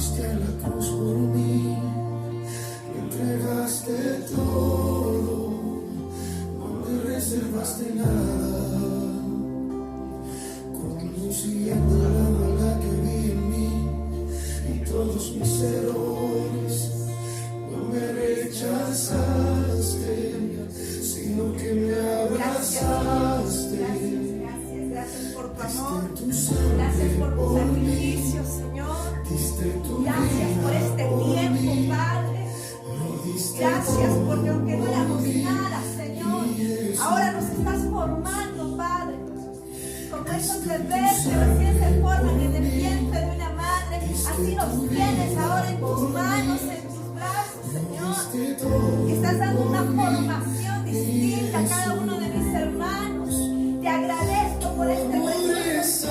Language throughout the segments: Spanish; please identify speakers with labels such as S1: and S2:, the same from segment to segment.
S1: Fuiste a la cruz por mí, me entregaste todo, no me reservaste nada, conociendo la maldad que vi en mí y todos mis errores. No me rechazaste, sino que me abrazaste.
S2: Gracias por tu amor, gracias por tu sacrificio, Señor. Gracias por este tiempo, Padre. Gracias porque aunque no éramos nada, Señor, ahora nos estás formando, Padre. Como esos bebés que recién se forman en el vientre de una madre, así los tienes ahora en tus manos, en tus brazos, Señor. Que estás dando una formación distinta a cada uno de mis hermanos. Te agradezco por este precioso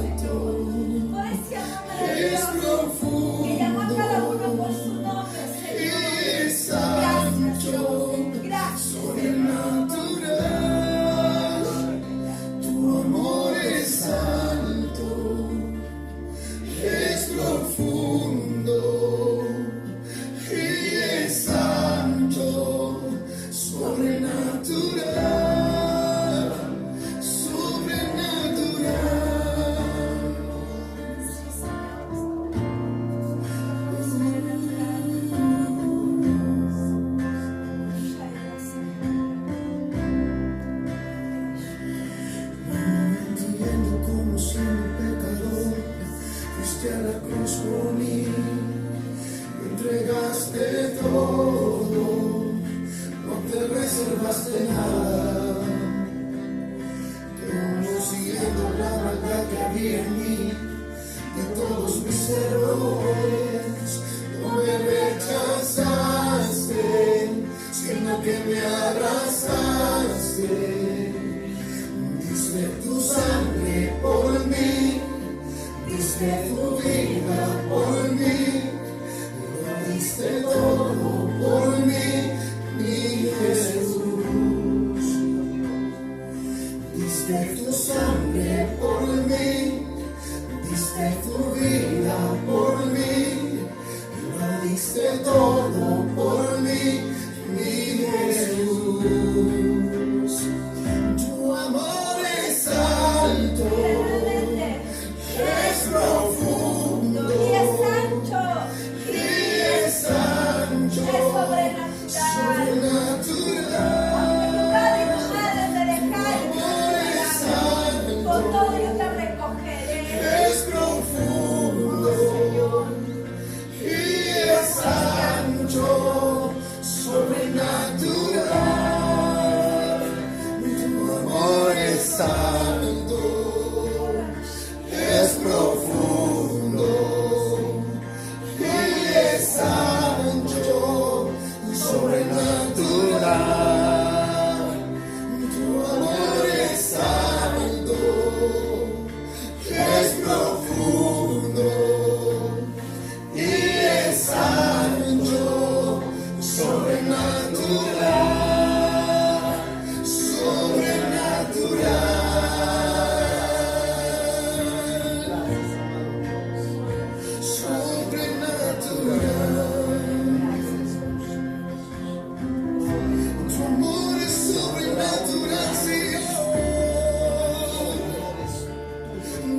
S2: tiempo, Señor. Por ese amor maravilloso que llamó a cada uno por su nombre, Señor. Gracias, Dios. Gracias.
S1: Tu amor es santo, es profundo y es santo, sobrenatural. A la cruz por mí, me entregaste todo, no te reservaste nada, conociendo la maldad que había en mí, de todos mis errores, no me rechazaste, sino que me abrazaste, diste tu sangre por mí. Diste tu vida por mí, lo diste todo por mí, mi Jesús. Diste tu sangre por mí, diste tu vida por mí, lo diste todo por mí, mi Jesús. Tu amor es alto, es profundo
S2: Y es ancho,
S1: y es ancho,
S2: es sobrenatural. Aunque tu padre y tu madre te dejaron, con todo yo te recogeré.
S1: es profundo y es ancho, sobrenatural. Tu amor es santo, es profundo y es ancho, sobrenatural. Tu amor es santo, es profundo y es ancho, sobrenatural, sobrenatural. Tu amor es sobrenatural, Señor.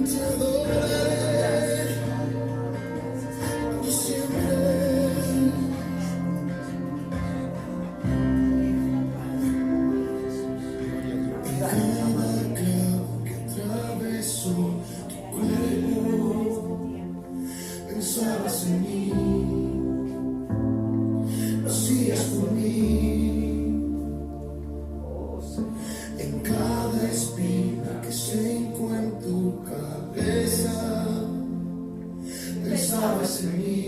S1: Te adoraré por siempre. Cada clavo que atravesó tu cuerpo, pensabas en mí, lo hacías por mí. En cada espina que se encuentra en tu cabeza, pensabas en mí,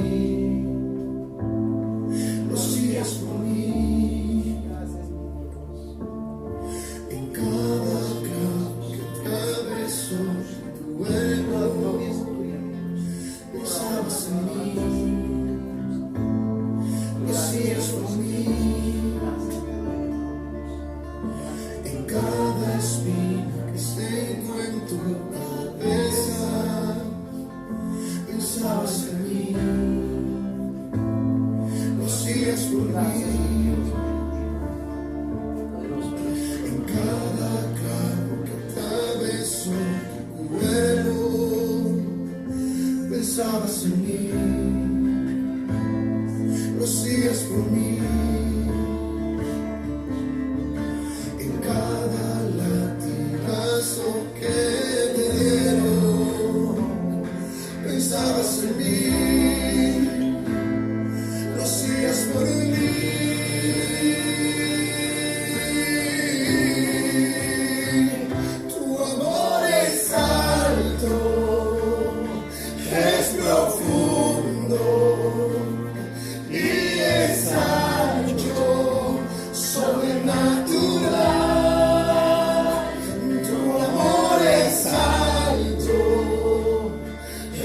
S1: lo hacías por mí. En cada clavo que atravesó tu cuerpo, pensabas en mí, lo hacías por mí. En cada espina que se encuentra en tu cabeza, pensabas en mí. en mí, lo sigas por mí. Tu amor es alto, es profundo y es ancho, sobrenatural. Tu amor es alto,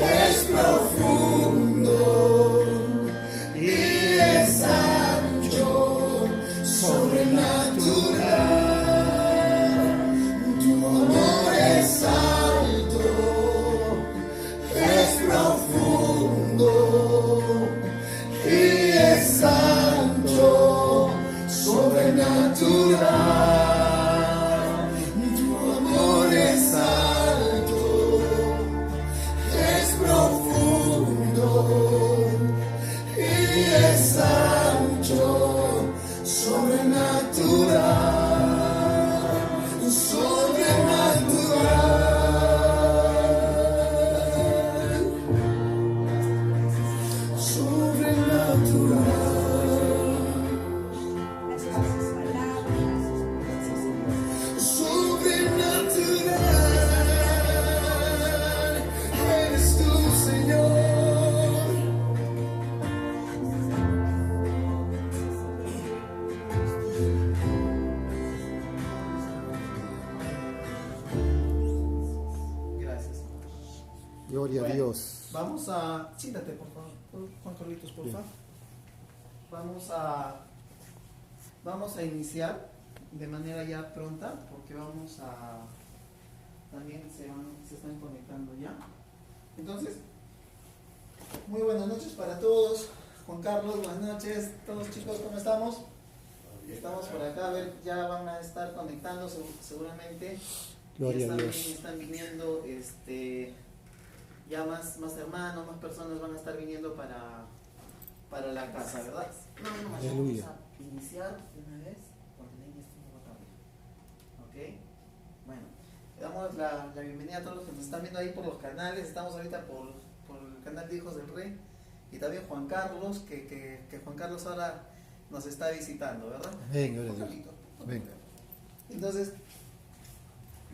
S1: es profundo y es ancho, sobrenatural. Tu amor es alto, es profundo y es ancho, sobrenatural. Tu amor es alto, es profundo y es ancho, sobrenatural, sobrenatural, sobrenatural.
S2: Gracias por sus palabras. Gracias, Señor.
S1: Sobrenatural, eres tú, Señor.
S3: Gracias.
S4: Gloria a
S3: Bueno,
S4: Dios.
S3: Vamos a... Siéntate, por favor. Juan Carlitos, por favor. Vamos a iniciar de manera ya pronta, porque vamos a... También se están conectando ya. Entonces, muy buenas noches para todos. Juan Carlos, buenas noches. Todos chicos, ¿cómo estamos? Estamos por acá, a ver, ya van a estar conectándose seguramente.
S4: Gloria a Dios.
S3: Están viniendo ya más hermanos, más personas van a estar viniendo para la casa, ¿verdad? No,
S4: Aleluya.
S3: vamos a iniciar de una vez, porque la niña está un poco tarde. ¿Ok? Bueno, le damos la bienvenida a todos los que nos están viendo ahí por los canales. Estamos ahorita por el canal de Hijos del Rey y también Juan Carlos, que Juan Carlos ahora nos está visitando, ¿verdad?
S4: Amén, gloria a Dios.
S3: Carlito,
S4: Amén.
S3: Entonces,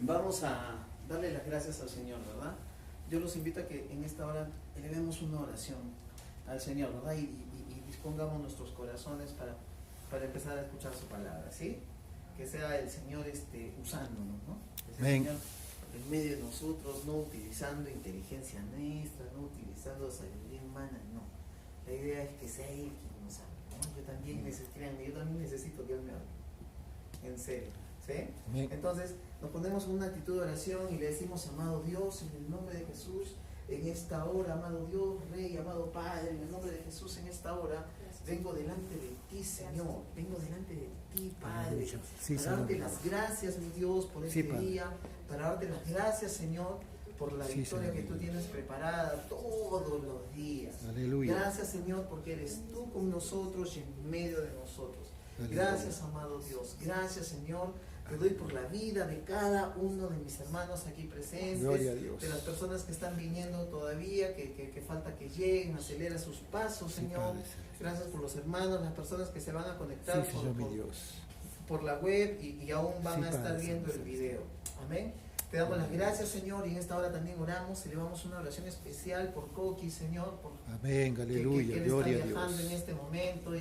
S3: vamos a darle las gracias al Señor, ¿verdad? Yo los invito a que en esta hora elevemos una oración al Señor, ¿verdad? Y dispongamos nuestros corazones para empezar a escuchar su palabra, ¿sí? Que sea el Señor usándonos, ¿no? Que sea el
S4: Amén.
S3: Señor en medio de nosotros, no utilizando inteligencia nuestra, no utilizando sabiduría humana, no. La idea es que sea Él quien nos hable, ¿no? Yo también necesito que Él me hable, en serio, ¿sí?
S4: Amén.
S3: Entonces nos ponemos en una actitud de oración y le decimos: amado Dios, en el nombre de Jesús, en esta hora, amado Dios, Rey, amado Padre, en el nombre de Jesús, en esta hora vengo delante de ti, Señor, vengo delante de ti, Padre,
S4: Sí,
S3: para darte
S4: Señor.
S3: las gracias, mi Dios, por
S4: Sí,
S3: este
S4: Padre.
S3: día, para darte las gracias, Señor, por la
S4: Sí,
S3: victoria
S4: Señor.
S3: que tú tienes preparada todos los días.
S4: Aleluya.
S3: Gracias, Señor, porque eres tú con nosotros y en medio de nosotros.
S4: Aleluya.
S3: Gracias, amado Dios. Gracias, Señor. Te doy por la vida de cada uno de mis hermanos aquí presentes,
S4: Gloria a Dios.
S3: de las personas que están viniendo todavía, que falta que lleguen, acelera sus pasos,
S4: Sí,
S3: Señor.
S4: Padre celestial.
S3: Gracias por los hermanos, las personas que se van a conectar
S4: Sí, Señor, mi Dios.
S3: por la web y aún van
S4: Sí,
S3: a estar
S4: Padre
S3: viendo el
S4: celestial.
S3: video. Amén. Te damos las gracias, Señor, y en esta hora también oramos, elevamos una oración especial por Coqui, Señor, por
S4: Amén, aleluya,
S3: que él
S4: gloria
S3: está
S4: a
S3: viajando en
S4: Dios.
S3: este momento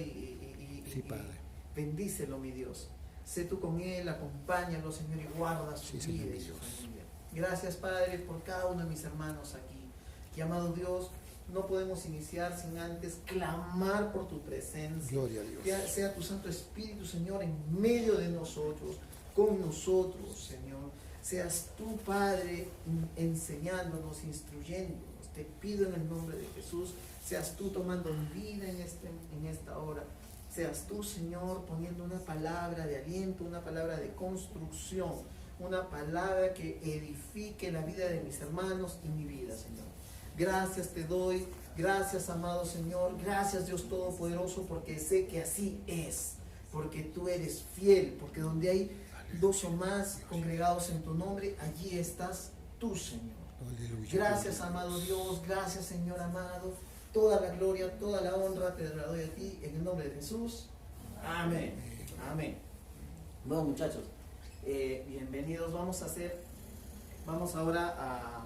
S4: Sí, Padre.
S3: bendícelo, mi Dios. Sé tú con él, acompáñalo, Señor, y guarda su
S4: Sí, Señor,
S3: vida y
S4: mi
S3: su
S4: Dios.
S3: familia. Gracias, Padre, por cada uno de mis hermanos aquí. Y amado Dios, no podemos iniciar sin antes clamar por tu presencia.
S4: Gloria a Dios.
S3: Que sea tu Santo Espíritu, Señor, en medio de nosotros, con nosotros, Señor. Seas tú, Padre, enseñándonos, instruyéndonos. Te pido en el nombre de Jesús, seas tú tomando vida en esta hora. Seas tú, Señor, poniendo una palabra de aliento, una palabra de construcción, una palabra que edifique la vida de mis hermanos y mi vida, Señor. Gracias te doy, gracias, amado Señor, gracias, Dios Todopoderoso, porque sé que así es, porque tú eres fiel, porque donde hay dos o más congregados en tu nombre, allí estás tú, Señor.
S4: Aleluya.
S3: Gracias, amado Dios, gracias, Señor amado. Toda la gloria, toda la honra te la doy a ti en el nombre de Jesús. Amén. Amén. Bueno, muchachos, bienvenidos. Vamos ahora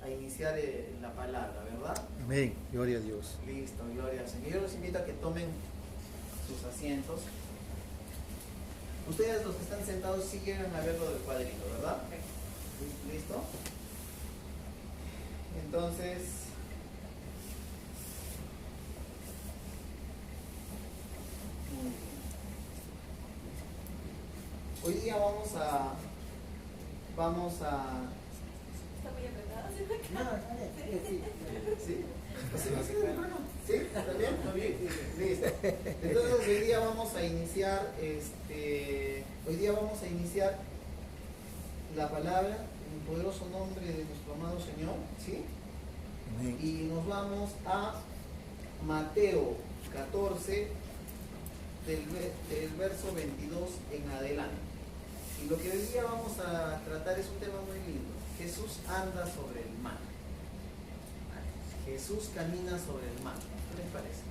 S3: a iniciar la palabra, ¿verdad?
S4: Amén. Gloria a Dios.
S3: Listo, gloria al Señor. Yo los invito a que tomen sus asientos. Ustedes, los que están sentados, sí llegan a ver lo del cuadrito, ¿verdad? ¿Listo? Entonces, muy bien. Hoy día vamos a
S2: Está muy apretada.
S3: ¿Sí? ¿Sí? ¿También? Muy bien. Listo. Entonces hoy día vamos a iniciar la palabra en el poderoso nombre de nuestro amado Señor, ¿sí?
S4: Amén.
S3: Y nos vamos a Mateo 14 del verso 22 en adelante. Y lo que hoy día vamos a tratar es un tema muy lindo. Jesús anda sobre el mar. Jesús camina sobre el mar. ¿Qué les parece?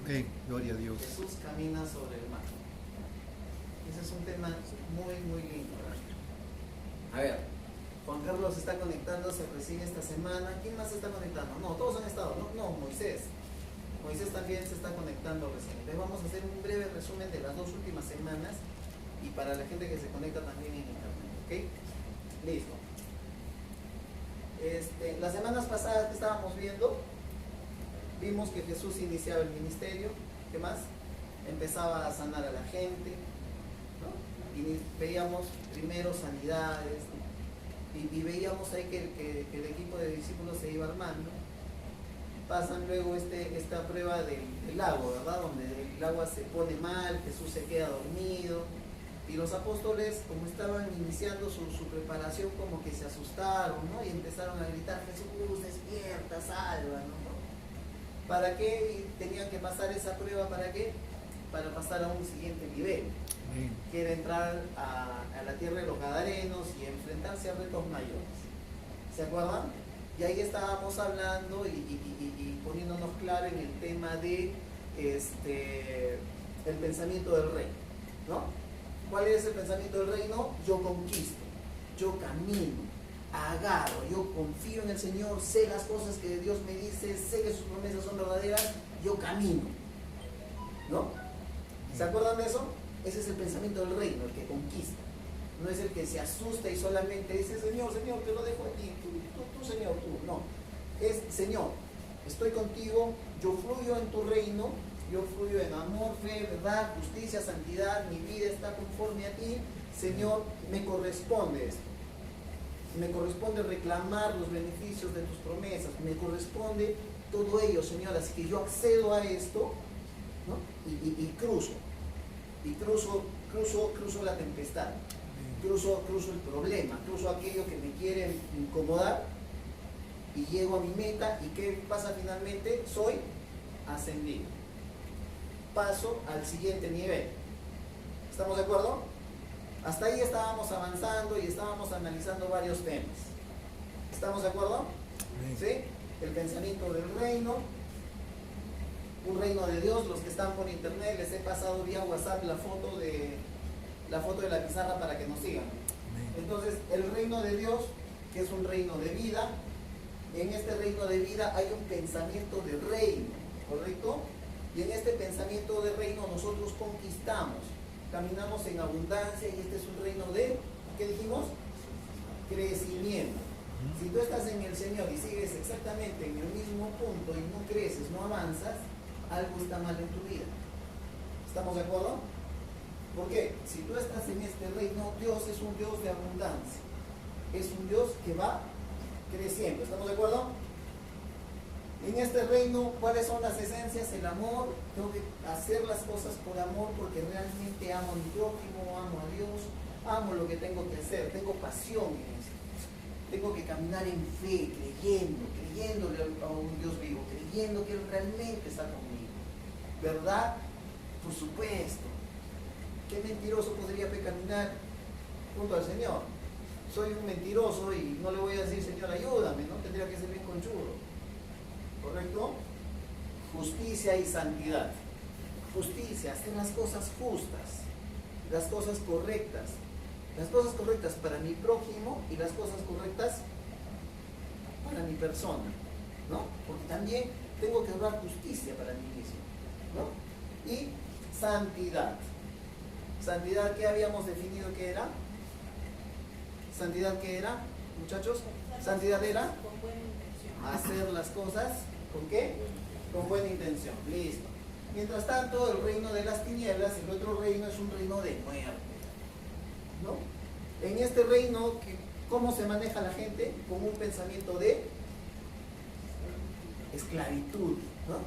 S4: Amén. Gloria a Dios.
S3: Jesús camina sobre el mar. Ese es un tema muy, muy lindo, ¿verdad? A ver, Juan Carlos está conectándose recién esta semana. ¿Quién más se está conectando? No, todos han estado, no, Moisés. Moisés también se está conectando recién. Entonces vamos a hacer un breve resumen de las 2 últimas semanas y para la gente que se conecta también en internet, ¿ok? Listo. Las semanas pasadas que estábamos viendo, vimos que Jesús iniciaba el ministerio. ¿Qué más? Empezaba a sanar a la gente, ¿no? Y veíamos primero sanidades, ¿no? y veíamos ahí que el equipo de discípulos se iba armando. Pasan luego esta prueba del agua, ¿verdad? Donde el agua se pone mal, Jesús se queda dormido. Y los apóstoles, como estaban iniciando su preparación, como que se asustaron, ¿no? Y empezaron a gritar: Jesús, despierta, sálvanos, ¿no? ¿Para qué tenían que pasar esa prueba? ¿Para qué? Para pasar a un siguiente nivel,
S4: Amén.
S3: que era entrar a la tierra de los Gadarenos y enfrentarse a retos mayores. ¿Se acuerdan? Y ahí estábamos hablando y poniéndonos claro en el tema de el pensamiento del rey, ¿no? ¿Cuál es el pensamiento del reino? Yo conquisto, yo camino, agarro, yo confío en el Señor, sé las cosas que Dios me dice, sé que sus promesas son verdaderas, yo camino, ¿no? ¿Se acuerdan de eso? Ese es el pensamiento del reino, el que conquista. No es el que se asusta y solamente dice: Señor, Señor, te lo dejo a ti, tú, Señor, tú. No, es: Señor, estoy contigo, yo fluyo en tu reino, yo fluyo en amor, fe, verdad, justicia, santidad, mi vida está conforme a ti. Señor, me corresponde esto. Me corresponde reclamar los beneficios de tus promesas, me corresponde todo ello, Señor. Así que yo accedo a esto, ¿no? Y cruzo la tempestad, cruzo el problema, cruzo aquello que me quiere incomodar y llego a mi meta. ¿Y qué pasa finalmente? Soy ascendido. Paso al siguiente nivel. ¿Estamos de acuerdo? Hasta ahí estábamos avanzando y estábamos analizando varios temas. ¿Estamos de acuerdo? ¿Sí? El pensamiento del reino, un reino de Dios. Los que están por internet, les he pasado vía WhatsApp la foto de la pizarra para que nos sigan. Entonces, el reino de Dios, que es un reino de vida. En este reino de vida hay un pensamiento de reino, ¿correcto? Y en este pensamiento de reino nosotros conquistamos, caminamos en abundancia, y este es un reino de, ¿qué dijimos? Crecimiento. Si tú estás en el Señor y sigues exactamente en el mismo punto y no creces, no avanzas, algo está mal en tu vida. ¿Estamos de acuerdo? ¿Por qué? Si tú estás en este reino, Dios es un Dios de abundancia. Es un Dios que va creciendo. ¿Estamos de acuerdo? En este reino, ¿cuáles son las esencias? El amor. Tengo que hacer las cosas por amor, porque realmente amo a mi prójimo, amo a Dios, amo lo que tengo que hacer, tengo pasión en eso. Tengo que caminar en fe, creyéndole a un Dios vivo, creyendo que Él realmente está conmigo. ¿Verdad? Por supuesto. ¿Qué mentiroso podría pecaminar junto al Señor? soy un mentiroso y no le voy a decir, Señor, ayúdame, ¿no? Tendría que ser bien conchudo. ¿Correcto? Justicia y santidad. Justicia, hacer las cosas justas, las cosas correctas para mi prójimo y las cosas correctas para mi persona, ¿no? Porque también tengo que obrar justicia para mí mismo, ¿no? Y santidad. Santidad, ¿qué habíamos definido que era? ¿Santidad qué era, muchachos? Santidad era
S2: con buena intención.
S3: hacer las cosas, ¿con qué? Con buena intención, listo. Mientras tanto, el reino de las tinieblas, el otro reino es un reino de muerte, ¿no? En este reino, ¿cómo se maneja la gente? Con un pensamiento de esclavitud, ¿no?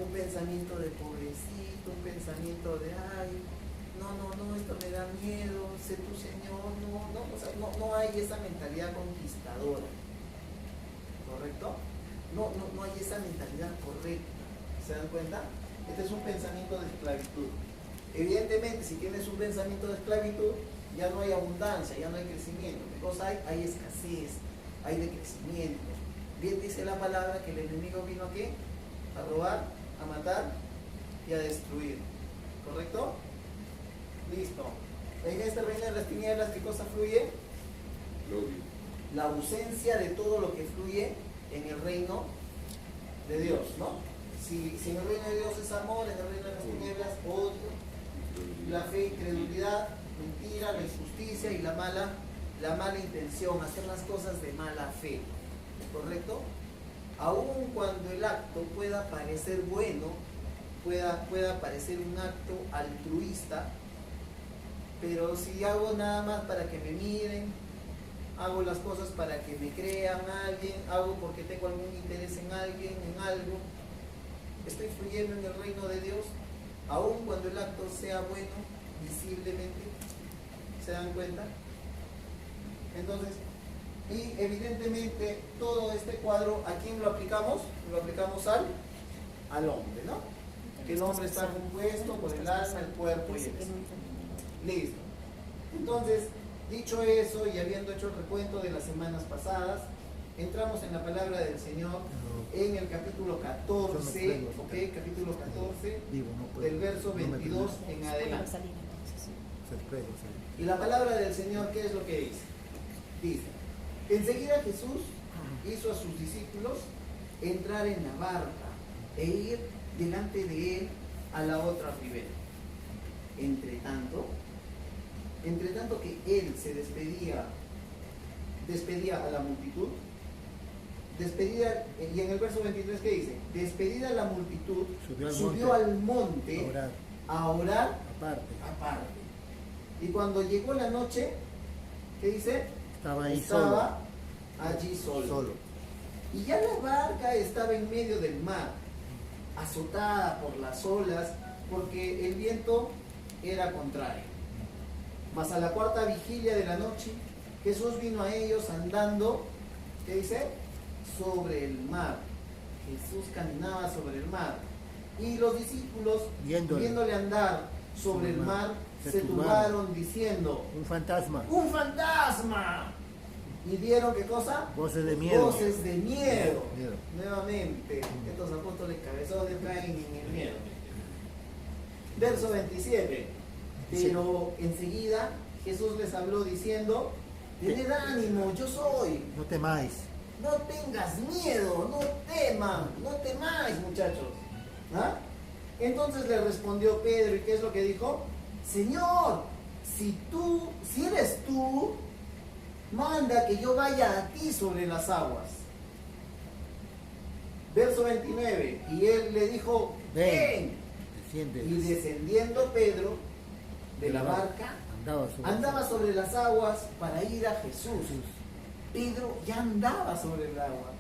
S3: Un pensamiento de pobrecito, un pensamiento de, ay, no, esto me da miedo, sé tu Señor, o sea, no hay esa mentalidad conquistadora, ¿correcto? No hay esa mentalidad correcta, ¿se dan cuenta? Este es un pensamiento de esclavitud. Evidentemente, si tienes un pensamiento de esclavitud, ya no hay abundancia, ya no hay crecimiento. ¿Qué cosa hay? Hay escasez, hay decrecimiento. Bien dice la palabra que el enemigo vino ¿a qué? A robar, a matar y a destruir. ¿Correcto? Listo. En este reino de las tinieblas, ¿qué cosa fluye? La ausencia de todo lo que fluye en el reino de Dios, ¿no? Si en el reino de Dios es amor, en el reino de las tinieblas, odio, la fe, incredulidad, mentira, la injusticia y la mala intención, hacer las cosas de mala fe, ¿correcto? Aun cuando el acto pueda parecer bueno, pueda parecer un acto altruista, pero si hago nada más para que me miren, hago las cosas para que me crean alguien, hago porque tengo algún interés en alguien, en algo, estoy fluyendo en el reino de Dios, aun cuando el acto sea bueno, visiblemente. ¿Se dan cuenta? Entonces, y evidentemente todo este cuadro, ¿a quién lo aplicamos? Lo aplicamos al hombre, ¿no? Que el hombre está compuesto por el alma, el cuerpo y el espíritu. Listo. Entonces, dicho eso y habiendo hecho el recuento de las semanas pasadas, entramos en la palabra del Señor en el capítulo 14, ¿ok? Capítulo 14, del verso 22 en adelante. Y la palabra del Señor, ¿qué es lo que dice? Dice, enseguida Jesús hizo a sus discípulos entrar en la barca e ir delante de él a la otra ribera. Entre tanto que él se despedía a la multitud, y en el verso 23, ¿qué dice? Despedida la multitud, subió al monte a orar aparte. Y cuando llegó la noche, ¿qué dice? Estaba allí solo. Y ya la barca estaba en medio del mar, azotada por las olas, porque el viento era contrario. Mas a la cuarta vigilia de la noche, Jesús vino a ellos andando, ¿qué dice? Sobre el mar. Jesús caminaba sobre el mar. Y los discípulos, viéndole andar sobre el mar, se turbaron diciendo,
S5: un fantasma.
S3: ¡Un fantasma! ¿Y dieron qué cosa?
S5: Voces de miedo.
S3: Voces de miedo. Nuevamente, estos apóstoles cabezones caen en el miedo. Verso 27. Pero enseguida Jesús les habló diciendo, tened ánimo, yo soy.
S5: No temáis.
S3: No tengas miedo, no temáis, muchachos. ¿Ah? Entonces le respondió Pedro, ¿y qué es lo que dijo? Señor, si eres tú, manda que yo vaya a ti sobre las aguas. Verso 29, y él le dijo, ven. Y descendiendo Pedro de la barca, andaba sobre las aguas para ir a Jesús. Pedro ya andaba sobre el agua.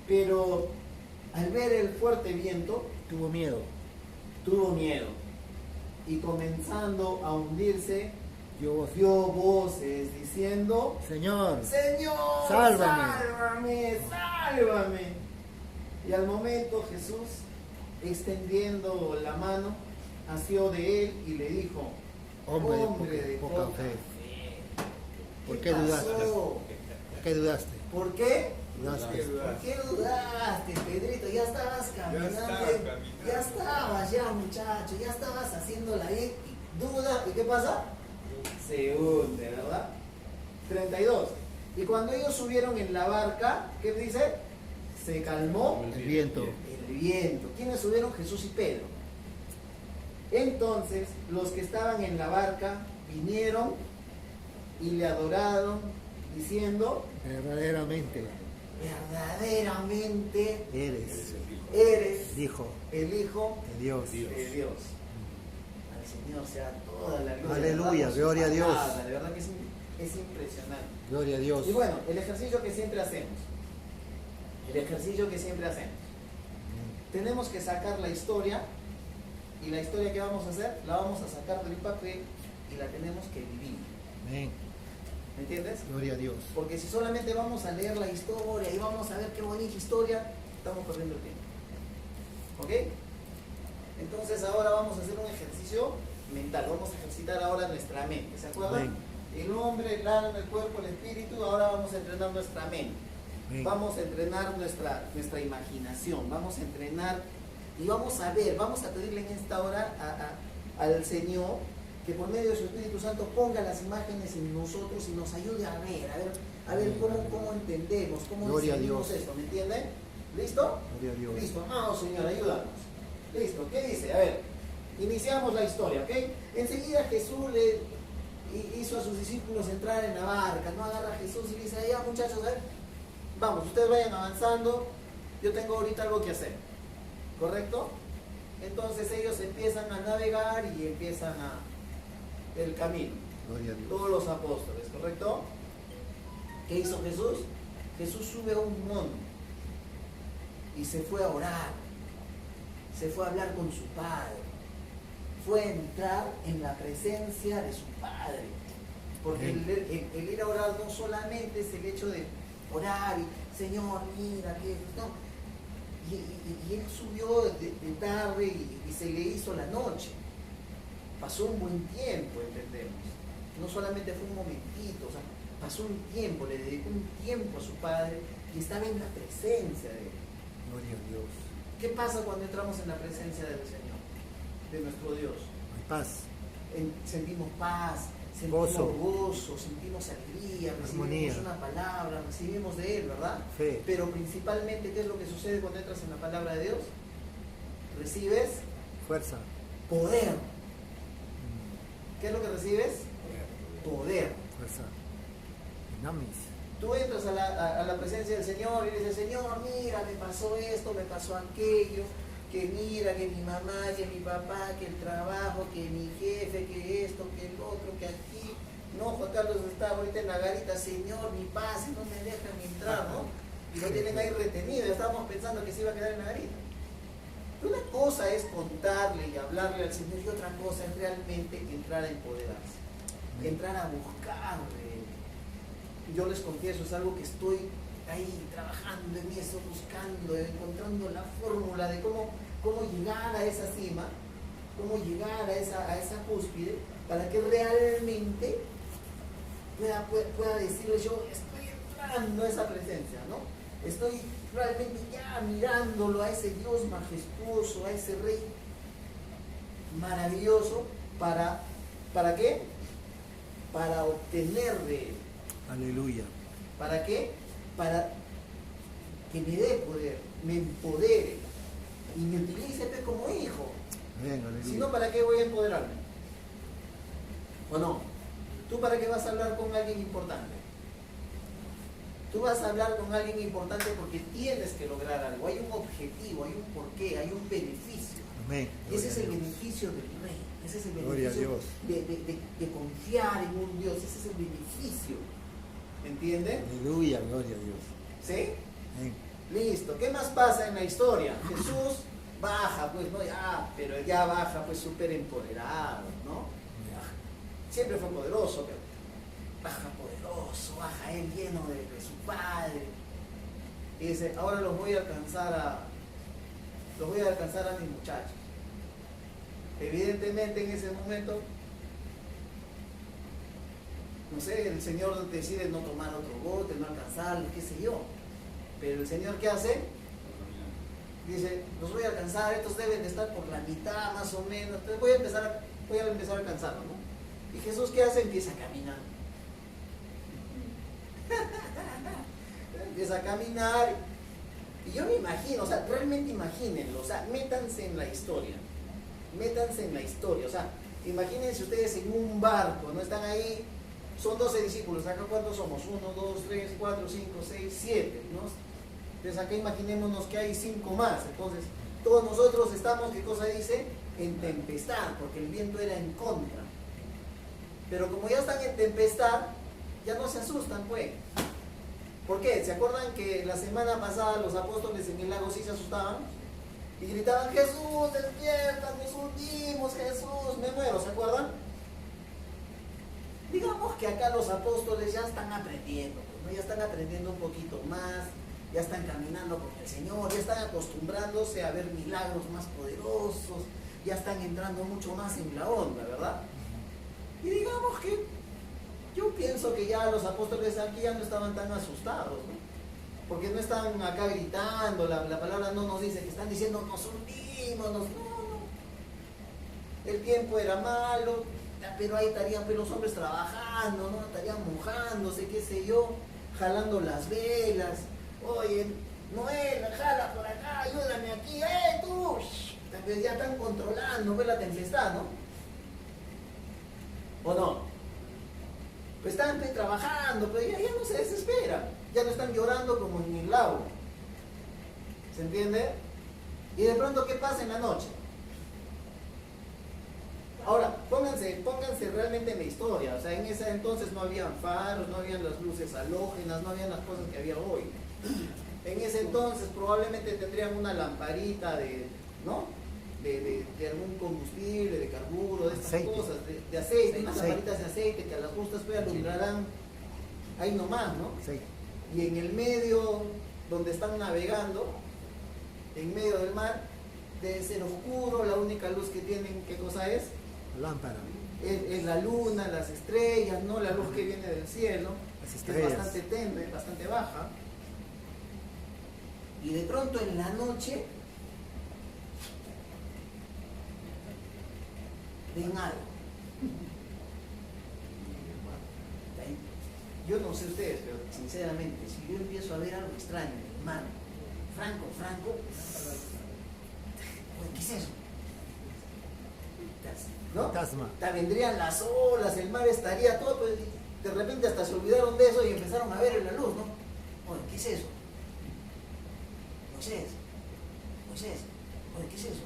S3: Pero al ver el fuerte viento,
S5: tuvo miedo.
S3: Y comenzando a hundirse,
S5: dio
S3: voces diciendo,
S5: Señor,
S3: sálvame. Y al momento Jesús, extendiendo la mano, asió de él y le dijo, hombre de poca fe.
S4: qué dudaste?
S3: pasó?
S4: ¿Por qué dudaste?
S3: ¿Por qué?
S4: Dudaste.
S3: ¿Por qué dudaste, Pedrito? Ya estabas caminando. Ya estabas ya, muchacho. Ya estabas haciéndola ahí. Duda. ¿Y qué pasa? Se hunde, ¿verdad? 32. Y cuando ellos subieron en la barca, ¿qué dice? Se calmó
S4: El viento.
S3: el viento. ¿Quiénes subieron? Jesús y Pedro. Entonces, los que estaban en la barca vinieron y le adoraron, diciendo:
S4: Verdaderamente
S3: verdaderamente
S4: eres
S3: eres
S4: el Hijo
S3: el Hijo
S4: de Dios.
S3: de Dios. Al Señor sea toda la gloria.
S4: Aleluya,
S3: Por su
S4: gloria a Dios.
S3: palabra. De verdad que es impresionante.
S4: Gloria a Dios.
S3: Y bueno, el ejercicio que siempre hacemos. Tenemos que sacar la historia. Y la historia que vamos a hacer, la vamos a sacar del papel y la tenemos que vivir.
S4: Amén.
S3: ¿Me entiendes?
S4: Gloria a Dios.
S3: Porque si solamente vamos a leer la historia y vamos a ver qué bonita historia, estamos perdiendo el tiempo. ¿Ok? Entonces ahora vamos a hacer un ejercicio mental. Vamos a ejercitar ahora nuestra mente. ¿Se acuerdan?
S4: Amén.
S3: El hombre, el alma, el cuerpo, el espíritu. Ahora vamos a entrenar nuestra mente.
S4: Amén.
S3: Vamos a entrenar nuestra imaginación. Vamos a entrenar y vamos a ver, vamos a pedirle en esta hora al Señor que por medio de su Espíritu Santo ponga las imágenes en nosotros y nos ayude a ver cómo entendemos, cómo
S4: Gloria a
S3: entendemos
S4: Dios.
S3: esto, ¿me entienden? ¿Listo?
S4: Gloria a Dios.
S3: Listo, vamos Señor, ayúdanos. Listo, ¿qué dice? A ver, iniciamos la historia, ¿ok? Enseguida Jesús le hizo a sus discípulos entrar en la barca, no agarra a Jesús y dice: ya muchachos, a ver, vamos, ustedes vayan avanzando, yo tengo ahorita algo que hacer, ¿correcto? Entonces ellos empiezan a navegar y empiezan el camino,
S4: Gloria a Dios.
S3: todos los apóstoles, ¿correcto? ¿Qué hizo Jesús? Jesús sube a un monte y se fue a orar, se fue a hablar con su Padre, fue a entrar en la presencia de su Padre, porque el ir a orar no solamente es el hecho de orar y Señor, mira, que no. Y él subió de tarde y se le hizo la noche. Pasó un buen tiempo, entendemos. No solamente fue un momentito, o sea, pasó un tiempo, le dedicó un tiempo a su Padre y estaba en la presencia de él.
S4: Gloria a Dios.
S3: ¿Qué pasa cuando entramos en la presencia del Señor, de nuestro Dios?
S4: Hay paz.
S3: Sentimos paz, sentimos
S4: Gozo.
S3: gozo, sentimos alegría,
S4: Armonía.
S3: recibimos una palabra, recibimos de Él, ¿verdad?
S4: Fe.
S3: Pero principalmente, ¿qué es lo que sucede cuando entras en la palabra de Dios? Recibes
S4: Fuerza.
S3: poder. ¿Qué es lo que recibes? Poder.
S4: Fuerza. Dinamis.
S3: Tú entras a la presencia del Señor y le dices: Señor, mira, me pasó esto, me pasó aquello, que mira, que mi mamá, que mi papá, que el trabajo, que mi jefe, que esto, que el otro, que aquí. No, Juan Carlos está ahorita en la garita: Señor, mi paz, no me dejan entrar, ¿no? Y lo tienen ahí retenido, ya estábamos pensando que se iba a quedar en la garita. Una cosa es contarle y hablarle al Señor y otra cosa es realmente entrar a empoderarse, entrar a buscarle. Yo les confieso, es algo que estoy ahí trabajando en eso, buscando, encontrando la fórmula de cómo llegar a esa cima, cómo llegar a esa cúspide, para que realmente pueda decirle: yo estoy entrando a esa presencia, ¿no? Estoy realmente ya mirándolo a ese Dios majestuoso, a ese Rey maravilloso, ¿para qué? Para obtener de Él.
S4: Aleluya.
S3: ¿Para qué? Para que me dé poder, me empodere y me utilice como hijo.
S4: Amén. Aleluya.
S3: Si no, ¿para qué voy a empoderarme? ¿O no? ¿Tú para qué vas a hablar con alguien importante? Tú vas a hablar con alguien importante porque tienes que lograr algo. Hay un objetivo, hay un porqué, hay un beneficio.
S4: Amén.
S3: Y ese es el
S4: Gloria a Dios.
S3: beneficio del Rey. Ese es el
S4: Gloria a
S3: beneficio
S4: Dios.
S3: de confiar en un Dios. Ese es el beneficio. ¿Me entienden?
S4: Aleluya. Gloria a Dios.
S3: ¿Sí?
S4: Amén.
S3: Listo. ¿Qué más pasa en la historia? Jesús baja, pues, ¿no? Pero ya baja, pues, súper empoderado, ¿no? Siempre fue poderoso, pero baja poderoso, baja él lleno de su Padre. Y dice: ahora los voy a alcanzar a mis muchachos. Evidentemente en ese momento no sé, el Señor decide no tomar otro bote, no alcanzarlo, qué sé yo. Pero el Señor, ¿qué hace? Dice, los voy a alcanzar, estos deben de estar por la mitad más o menos, entonces voy a empezar a alcanzarlo, ¿no? Y Jesús, ¿qué hace? Empieza a caminar. Empieza a caminar. Y yo me imagino, o sea, realmente imagínenlo, o sea, métanse en la historia. Métanse en la historia, o sea, imagínense ustedes en un barco, ¿no? Están ahí, son 12 discípulos, acá ¿cuántos somos? 1, 2, 3, 4, 5, 6, 7, ¿no? Entonces acá imaginémonos que hay 5 más, entonces todos nosotros estamos, ¿qué cosa dice? En tempestad, porque el viento era en contra. Pero como ya están en tempestad, ya no se asustan, pues. ¿Por qué? ¿Se acuerdan que la semana pasada los apóstoles en el lago sí se asustaban? Y gritaban, Jesús, despierta, nos hundimos, Jesús, me muero, ¿se acuerdan? Digamos que acá los apóstoles ya están aprendiendo, ¿no? Ya están aprendiendo un poquito más, ya están caminando con el Señor, ya están acostumbrándose a ver milagros más poderosos, ya están entrando mucho más en la onda, ¿verdad? Y digamos que yo pienso que ya los apóstoles aquí ya no estaban tan asustados, ¿no? Porque no están acá gritando, la palabra no nos dice que están diciendo nos hundimos, no. El tiempo era malo, pero ahí estarían pues, los hombres trabajando, ¿no? Estarían mojándose, qué sé yo, jalando las velas. Oye, Noel, jala por acá, ayúdame aquí, tú! Ya están controlando, ve la tempestad, ¿no? ¿O no? Pues están trabajando, pero ya no se desesperan, ya no están llorando como en el lago. ¿Se entiende? Y de pronto, ¿qué pasa en la noche? Ahora, pónganse realmente en la historia. O sea, en ese entonces no habían faros, no habían las luces halógenas, no habían las cosas que había hoy. En ese entonces probablemente tendrían una lamparita ¿no? de algún combustible, de carburo, de estas
S4: Aceite.
S3: cosas, de aceite, unas lamparitas de aceite que a las justas pues alumbrarán ahí nomás, ¿no?
S4: Sí.
S3: Y en el medio, donde están navegando, en medio del mar, debe ser oscuro, la única luz que tienen, ¿qué cosa es?
S4: Lámpara.
S3: Es la luna, las estrellas, ¿no? La luz que viene del cielo,
S4: Las
S3: que es
S4: estrellas.
S3: bastante tenue, bastante baja. Y de pronto en la noche ven algo. Yo no sé ustedes, pero sinceramente, si yo empiezo a ver algo extraño en el mar, Franco, ¿qué es eso? ¿No?
S4: Fantasma.
S3: Vendrían las olas, el mar estaría todo, pues, de repente hasta se olvidaron de eso y empezaron a ver la luz, ¿no? Oye, ¿qué es eso? Moisés, oye, ¿qué es eso?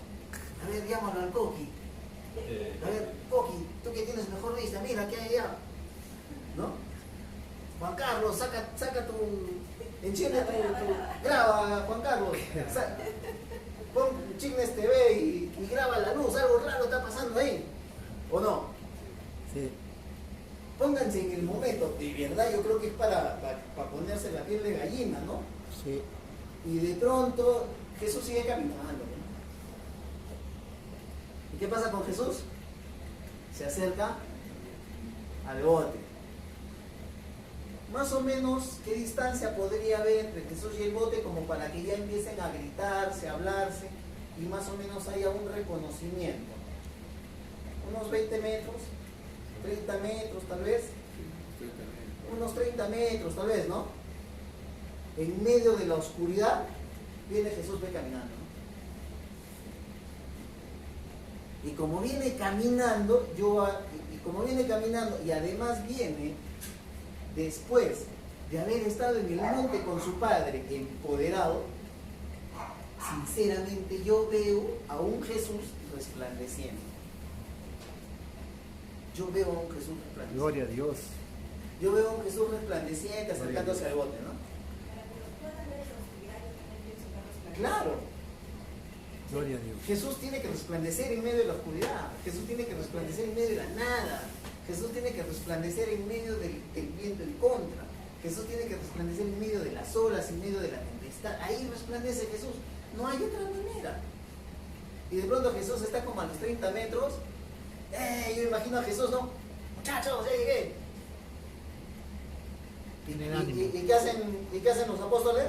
S3: A ver, llámalo al Coqui. A ver, Coqui, tú que tienes mejor vista, mira, ¿qué hay allá? ¿No? Juan Carlos, saca enciende graba, Juan Carlos, pon Chignes TV y graba la luz, algo raro está pasando ahí, ¿o no?
S4: Sí.
S3: Pónganse en el momento, de verdad yo creo que es para ponerse la piel de gallina, ¿no?
S4: Sí.
S3: Y de pronto Jesús sigue caminando, ¿no? ¿Y qué pasa con Jesús? Se acerca al bote. Más o menos, ¿qué distancia podría haber entre Jesús y el bote como para que ya empiecen a gritarse, a hablarse y más o menos haya un reconocimiento? Unos 20 metros, 30 metros tal vez, unos 30 metros tal vez, ¿no? En medio de la oscuridad viene Jesús, ve caminando, ¿no? Y como viene caminando, y además viene después de haber estado en el monte con su padre empoderado, sinceramente yo veo a un Jesús resplandeciendo. Yo veo a un Jesús resplandeciente.
S4: Gloria a Dios.
S3: Yo veo a un Jesús resplandeciente acercándose al bote, ¿no? Claro.
S4: Gloria a Dios.
S3: Jesús tiene que resplandecer en medio de la oscuridad. Jesús tiene que resplandecer en medio de la nada. Jesús tiene que resplandecer en medio del viento en contra. Jesús tiene que resplandecer en medio de las olas, en medio de la tempestad. Ahí resplandece Jesús. No hay otra manera. Y de pronto Jesús está como a los 30 metros. Yo imagino a Jesús, ¿no? Muchachos, ya llegué.
S4: Tienen ánimo.
S3: ¿Y qué hacen los apóstoles?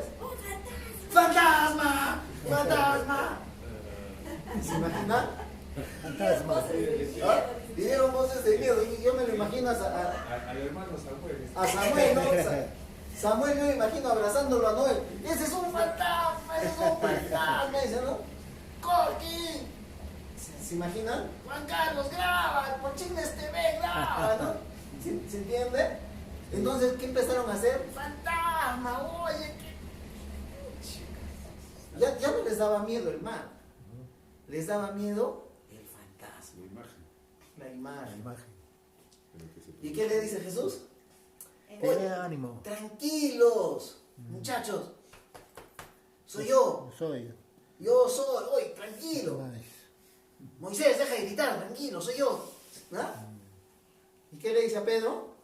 S3: ¡Fantasma! ¡Fantasma! ¿Se imaginan?
S4: Fantasma.
S3: ¿Ah? Dieron voces de miedo. Y yo me lo imagino
S5: Al hermano Samuel.
S3: a Samuel, ¿no? Samuel, yo me imagino abrazándolo a Noel. ¡Ese es un fantasma! ¡Ese es un fantasma! Dice, ¿no? ¡Corky! ¿Se imaginan? Juan Carlos, graba, Pochines TV, graba, ¿no? ¿Se entiende? Entonces, ¿qué empezaron a hacer? ¡Fantasma! Oye, ¿qué? Ya no les daba miedo el mar. Les daba miedo el fantasma,
S5: La imagen.
S3: la
S4: La
S3: imagen.
S4: imagen.
S3: ¿Y qué le dice Jesús?
S4: Tienen ánimo.
S3: Tranquilos, muchachos. Soy yo.
S4: Soy.
S3: Yo soy. Oye, tranquilo.
S4: Ay,
S3: Moisés, deja de gritar, tranquilo, soy yo. ¿Ah? ¿Y qué le dice a Pedro?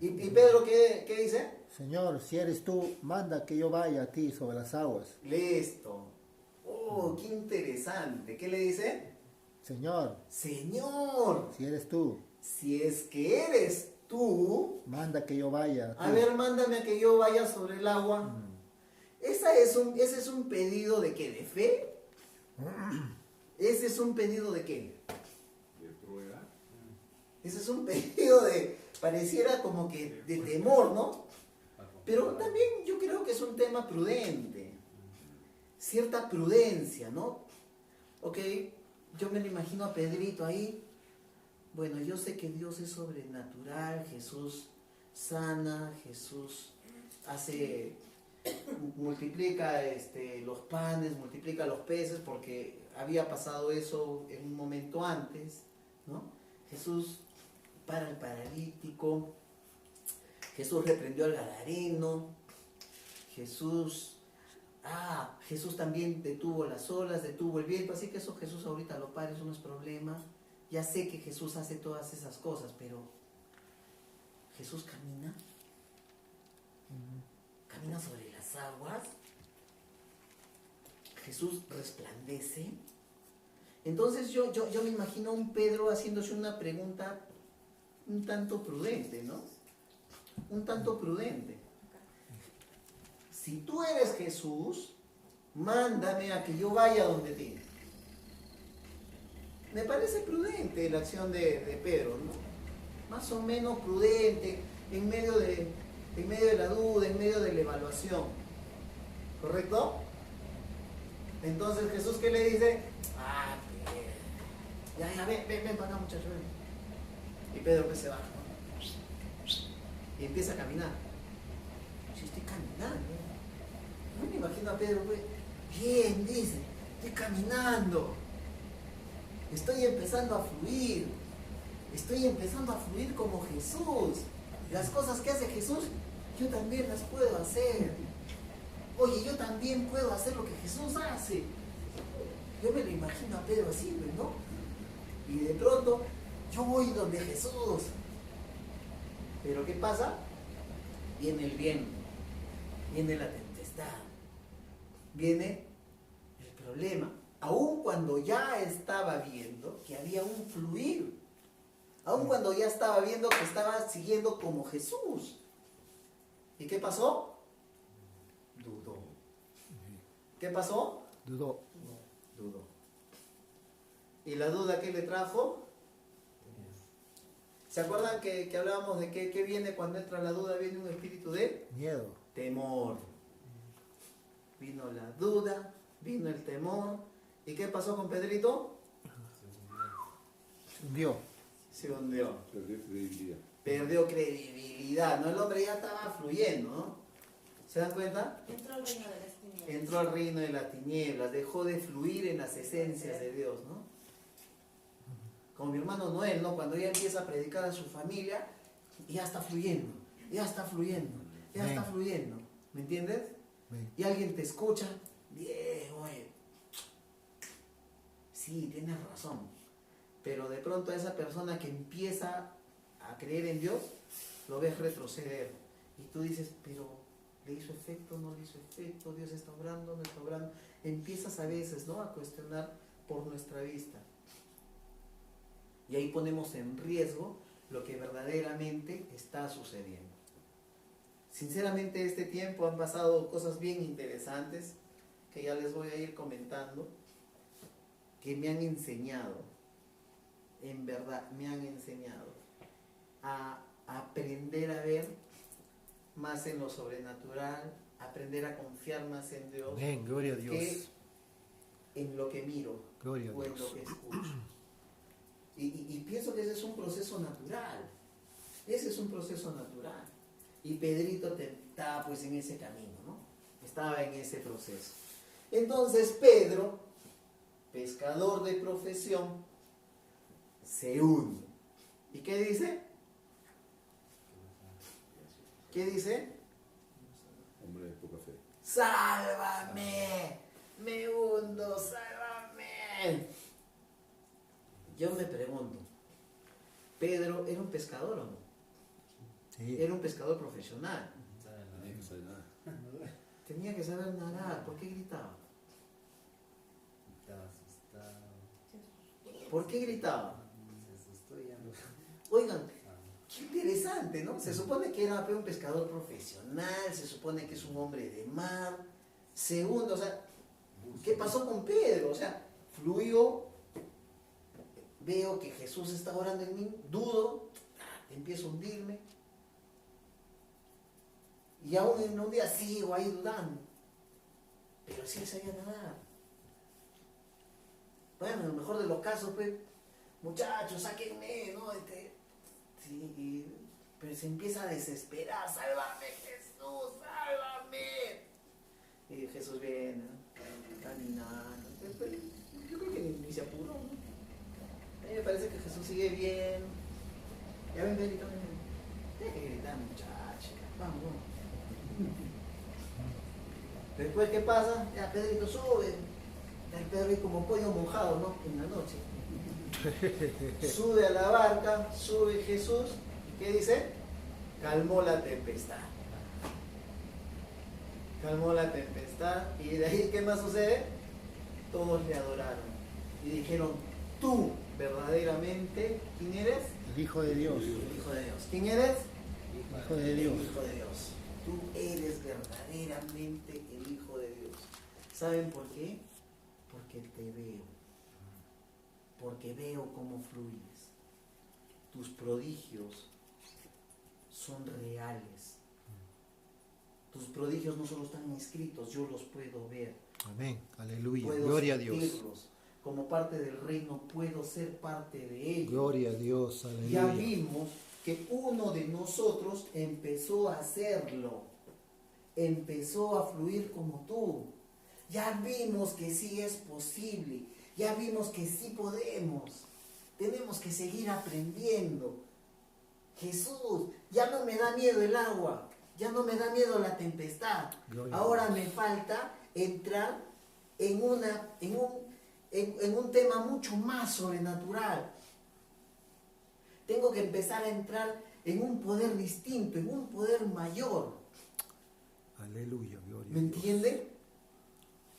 S3: ¿Y Pedro qué dice?
S4: Señor, si eres tú, manda que yo vaya a ti sobre las aguas.
S3: Listo. Oh, qué interesante. ¿Qué le dice?
S4: Señor,
S3: Señor,
S4: si eres tú,
S3: si es que eres tú,
S4: manda que yo vaya a
S3: a
S4: ti.
S3: ver, mándame a que yo vaya sobre el agua. Ese es un pedido de qué, de fe. Ese es un pedido de qué.
S5: De prueba.
S3: Ese es un pedido de, pareciera como que de temor, ¿no? Pero también yo creo que es un tema prudente. Cierta prudencia, ¿no? Ok, yo me lo imagino a Pedrito ahí. Bueno, yo sé que Dios es sobrenatural, Jesús sana, Jesús hace, multiplica los panes, multiplica los peces, porque había pasado eso en un momento antes, ¿no? Jesús para el paralítico, Jesús reprendió al gadareno, Jesús también detuvo las olas, detuvo el viento, así que eso Jesús ahorita lo para, eso no es problema. Ya sé que Jesús hace todas esas cosas, pero Jesús camina, camina sobre las aguas, Jesús resplandece. Entonces yo me imagino a un Pedro haciéndose una pregunta un tanto prudente, ¿no? Un tanto prudente. Si tú eres Jesús, mándame a que yo vaya donde ti. Me parece prudente la acción de Pedro, ¿no? Más o menos prudente, en medio de la duda, en medio de la evaluación. ¿Correcto? Entonces Jesús, ¿qué le dice? Pedro. Ya, ven para acá, muchacho, ven. Y Pedro que se baja, ¿no? Y empieza a caminar. Si estoy caminando. No me imagino a Pedro, güey. Bien, dice, estoy caminando. Estoy empezando a fluir. Estoy empezando a fluir como Jesús. Las cosas que hace Jesús, yo también las puedo hacer. Oye, yo también puedo hacer lo que Jesús hace. Yo me lo imagino a Pedro así, ¿no? Y de pronto, yo voy donde Jesús. Pero ¿qué pasa? Viene el viento, viene la tempestad, viene el problema. Aun cuando ya estaba viendo que había un fluir, aun cuando ya estaba viendo que estaba siguiendo como Jesús. ¿Y qué pasó? Dudó. ¿Qué pasó?
S4: Dudó.
S3: Dudó. ¿Y la duda qué le trajo? ¿Se acuerdan que hablábamos de qué viene cuando entra la duda? Viene un espíritu de
S4: Miedo.
S3: temor. Vino la duda, vino el temor. ¿Y qué pasó con Pedrito?
S4: Se hundió.
S3: Se hundió.
S5: Perdió credibilidad.
S3: Perdió credibilidad, ¿no? El hombre ya estaba fluyendo, ¿no? ¿Se dan cuenta?
S2: Entró al reino de las tinieblas.
S3: Entró al reino de las tinieblas, dejó de fluir en las esencias de Dios, ¿no? Como mi hermano Noel, ¿no? Cuando ella empieza a predicar a su familia, ya está fluyendo, ya está fluyendo, ya está fluyendo. ¿Me entiendes? Y alguien te escucha, bien, oye. Sí, tienes razón. Pero de pronto a esa persona que empieza a creer en Dios, lo ves retroceder. Y tú dices, pero ¿le hizo efecto? ¿No le hizo efecto? ¿Dios está obrando? ¿No está obrando? Empiezas a veces, ¿no?, a cuestionar por nuestra vista. Y ahí ponemos en riesgo lo que verdaderamente está sucediendo. Sinceramente este tiempo han pasado cosas bien interesantes que ya les voy a ir comentando, que me han enseñado, en verdad, me han enseñado a aprender a ver más en lo sobrenatural, aprender a confiar más en Dios
S4: Amén, gloria a
S3: que
S4: Dios.
S3: en lo que miro
S4: Gloria a
S3: o en
S4: Dios.
S3: lo que escucho. Y pienso que ese es un proceso natural. Ese es un proceso natural. Y Pedrito estaba pues en ese camino, ¿no? Estaba en ese proceso. Entonces Pedro, pescador de profesión, se une. ¿Y qué dice? ¿Qué dice?
S5: Hombre de poca fe.
S3: ¡Sálvame! ¡Me hundo! ¡Sálvame! Yo me pregunto, ¿Pedro era un pescador o no?
S4: Sí.
S3: Era un pescador profesional.
S5: Tenía que saber nada.
S3: Tenía que saber nadar. ¿Por qué gritaba?
S6: Estaba asustado.
S3: ¿Por qué gritaba?
S6: Se asustó y ya no.
S3: Oigan, qué interesante, ¿no? Se supone que era un pescador profesional, se supone que es un hombre de mar. Segundo, o sea, ¿qué pasó con Pedro? O sea, fluyó, veo que Jesús está orando en mí, dudo, empiezo a hundirme. Y aún en un día sigo ahí dudando. Pero sí sabía nadar. Bueno, en el mejor de los casos, pues, muchachos, sáquenme, ¿no? Sí, pero se empieza a desesperar. ¡Sálvame, Jesús! ¡Sálvame! Y Jesús viene, ¿no? Caminando. Después, yo creo que ni se apuró, ¿no? A mí me parece que Jesús sigue bien. Ya ven, Pedrito, ven. Tiene que gritar, muchacho. Vamos, vamos. Después, ¿qué pasa? Ya, Pedrito, sube. El Pedro es como pollo mojado, ¿no? En la noche. Sube a la barca, sube Jesús. ¿Y qué dice? Calmó la tempestad. Calmó la tempestad. Y de ahí, ¿qué más sucede? Todos le adoraron. Y dijeron, tú, verdaderamente, ¿quién eres?
S4: El Hijo de Dios.
S3: El Hijo de Dios. ¿Quién eres?
S4: Hijo de Dios.
S3: El Hijo de Dios. Tú eres verdaderamente el Hijo de Dios. ¿Saben por qué? Porque te veo. Porque veo cómo fluyes. Tus prodigios son reales. Tus prodigios no solo están escritos, yo los puedo ver.
S4: Amén. Aleluya.
S3: Puedo
S4: Gloria a Dios.
S3: sentirlos. Como parte del reino puedo ser parte de ellos.
S4: Gloria a Dios.
S3: Ya
S4: Aleluya.
S3: vimos que uno de nosotros empezó a hacerlo, empezó a fluir como tú. Ya vimos que sí es posible, ya vimos que sí podemos. Tenemos que seguir aprendiendo. Jesús, ya no me da miedo el agua, ya no me da miedo la tempestad.
S4: Gloria a
S3: Ahora
S4: Dios.
S3: me falta entrar en un tema mucho más sobrenatural. Tengo que empezar a entrar en un poder distinto, en un poder mayor.
S4: Aleluya. Gloria
S3: ¿Me
S4: a Dios.
S3: entienden?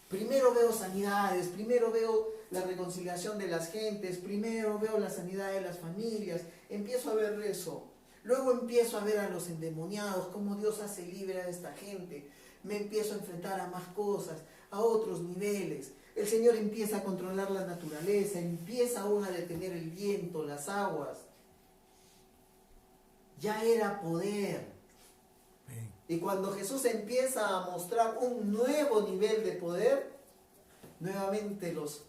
S3: Primero veo sanidades, primero veo la reconciliación de las gentes, primero veo la sanidad de las familias, empiezo a ver eso. Luego empiezo a ver a los endemoniados, cómo Dios hace libre a esta gente. Me empiezo a enfrentar a más cosas, a otros niveles. El Señor empieza a controlar la naturaleza, empieza aún a detener el viento, las aguas. Ya era poder.
S4: Amén.
S3: Y cuando Jesús empieza a mostrar un nuevo nivel de poder, nuevamente los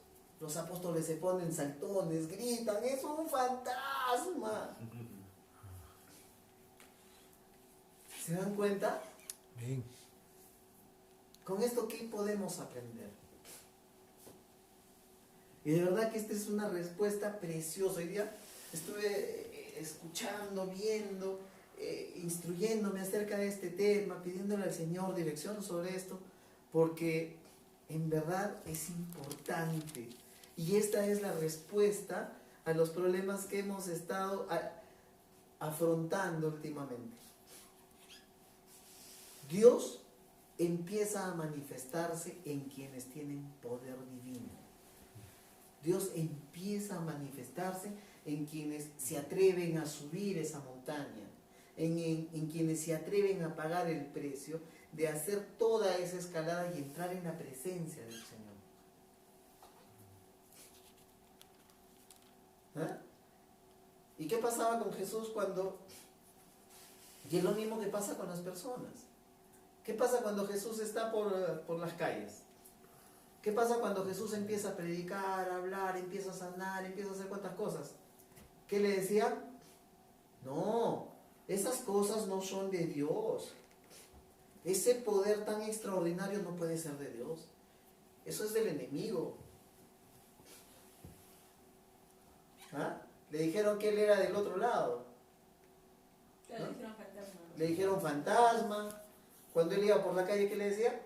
S3: apóstoles se ponen saltones, gritan, es un fantasma. ¿Se dan cuenta?
S4: Amén.
S3: Con esto, ¿qué podemos aprender? Y de verdad que esta es una respuesta preciosa. Hoy día estuve escuchando, viendo, instruyéndome acerca de este tema, pidiéndole al Señor dirección sobre esto, porque en verdad es importante. Y esta es la respuesta a los problemas que hemos estado afrontando últimamente. Dios empieza a manifestarse en quienes tienen poder divino. Dios empieza a manifestarse en quienes se atreven a subir esa montaña, en quienes se atreven a pagar el precio de hacer toda esa escalada y entrar en la presencia del Señor. ¿Ah? ¿Y qué pasaba con Jesús cuando... Y es lo mismo que pasa con las personas. ¿Qué pasa cuando Jesús está por las calles? ¿Qué pasa cuando Jesús empieza a predicar, a hablar, empieza a sanar, empieza a hacer cuantas cosas? ¿Qué le decían? No, esas cosas no son de Dios. Ese poder tan extraordinario no puede ser de Dios. Eso es del enemigo. ¿Ah? Le dijeron que él era del otro lado.
S2: Le dijeron fantasma.
S3: Le dijeron fantasma. Cuando él iba por la calle, ¿qué le decía?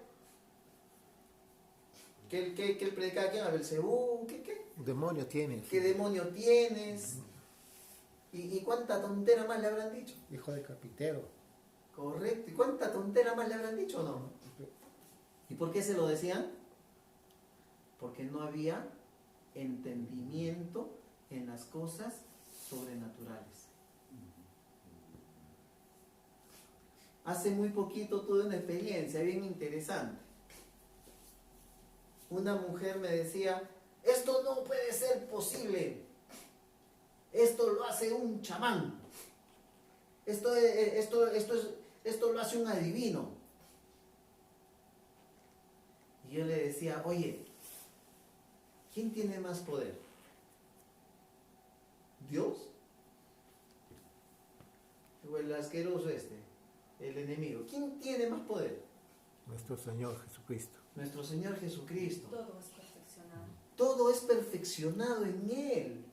S3: Que él predicaba, ¿quién? A Belcebú, ¿qué?
S4: Demonio tienes.
S3: ¿Qué demonio tienes? ¿Y cuánta tontera más le habrán dicho?
S4: Hijo de carpintero.
S3: Correcto. ¿Y cuánta tontera más le habrán dicho o no? ¿Y por qué se lo decían? Porque no había entendimiento en las cosas sobrenaturales. Hace muy poquito tuve una experiencia bien interesante. Una mujer me decía, esto no puede ser posible. Esto lo hace un chamán. Esto lo hace un adivino. Y yo le decía, oye, ¿quién tiene más poder? ¿Dios? O el asqueroso el enemigo. ¿Quién tiene más poder?
S4: Nuestro Señor Jesucristo.
S3: Nuestro Señor Jesucristo.
S2: Todo es perfeccionado.
S3: Todo es perfeccionado en Él.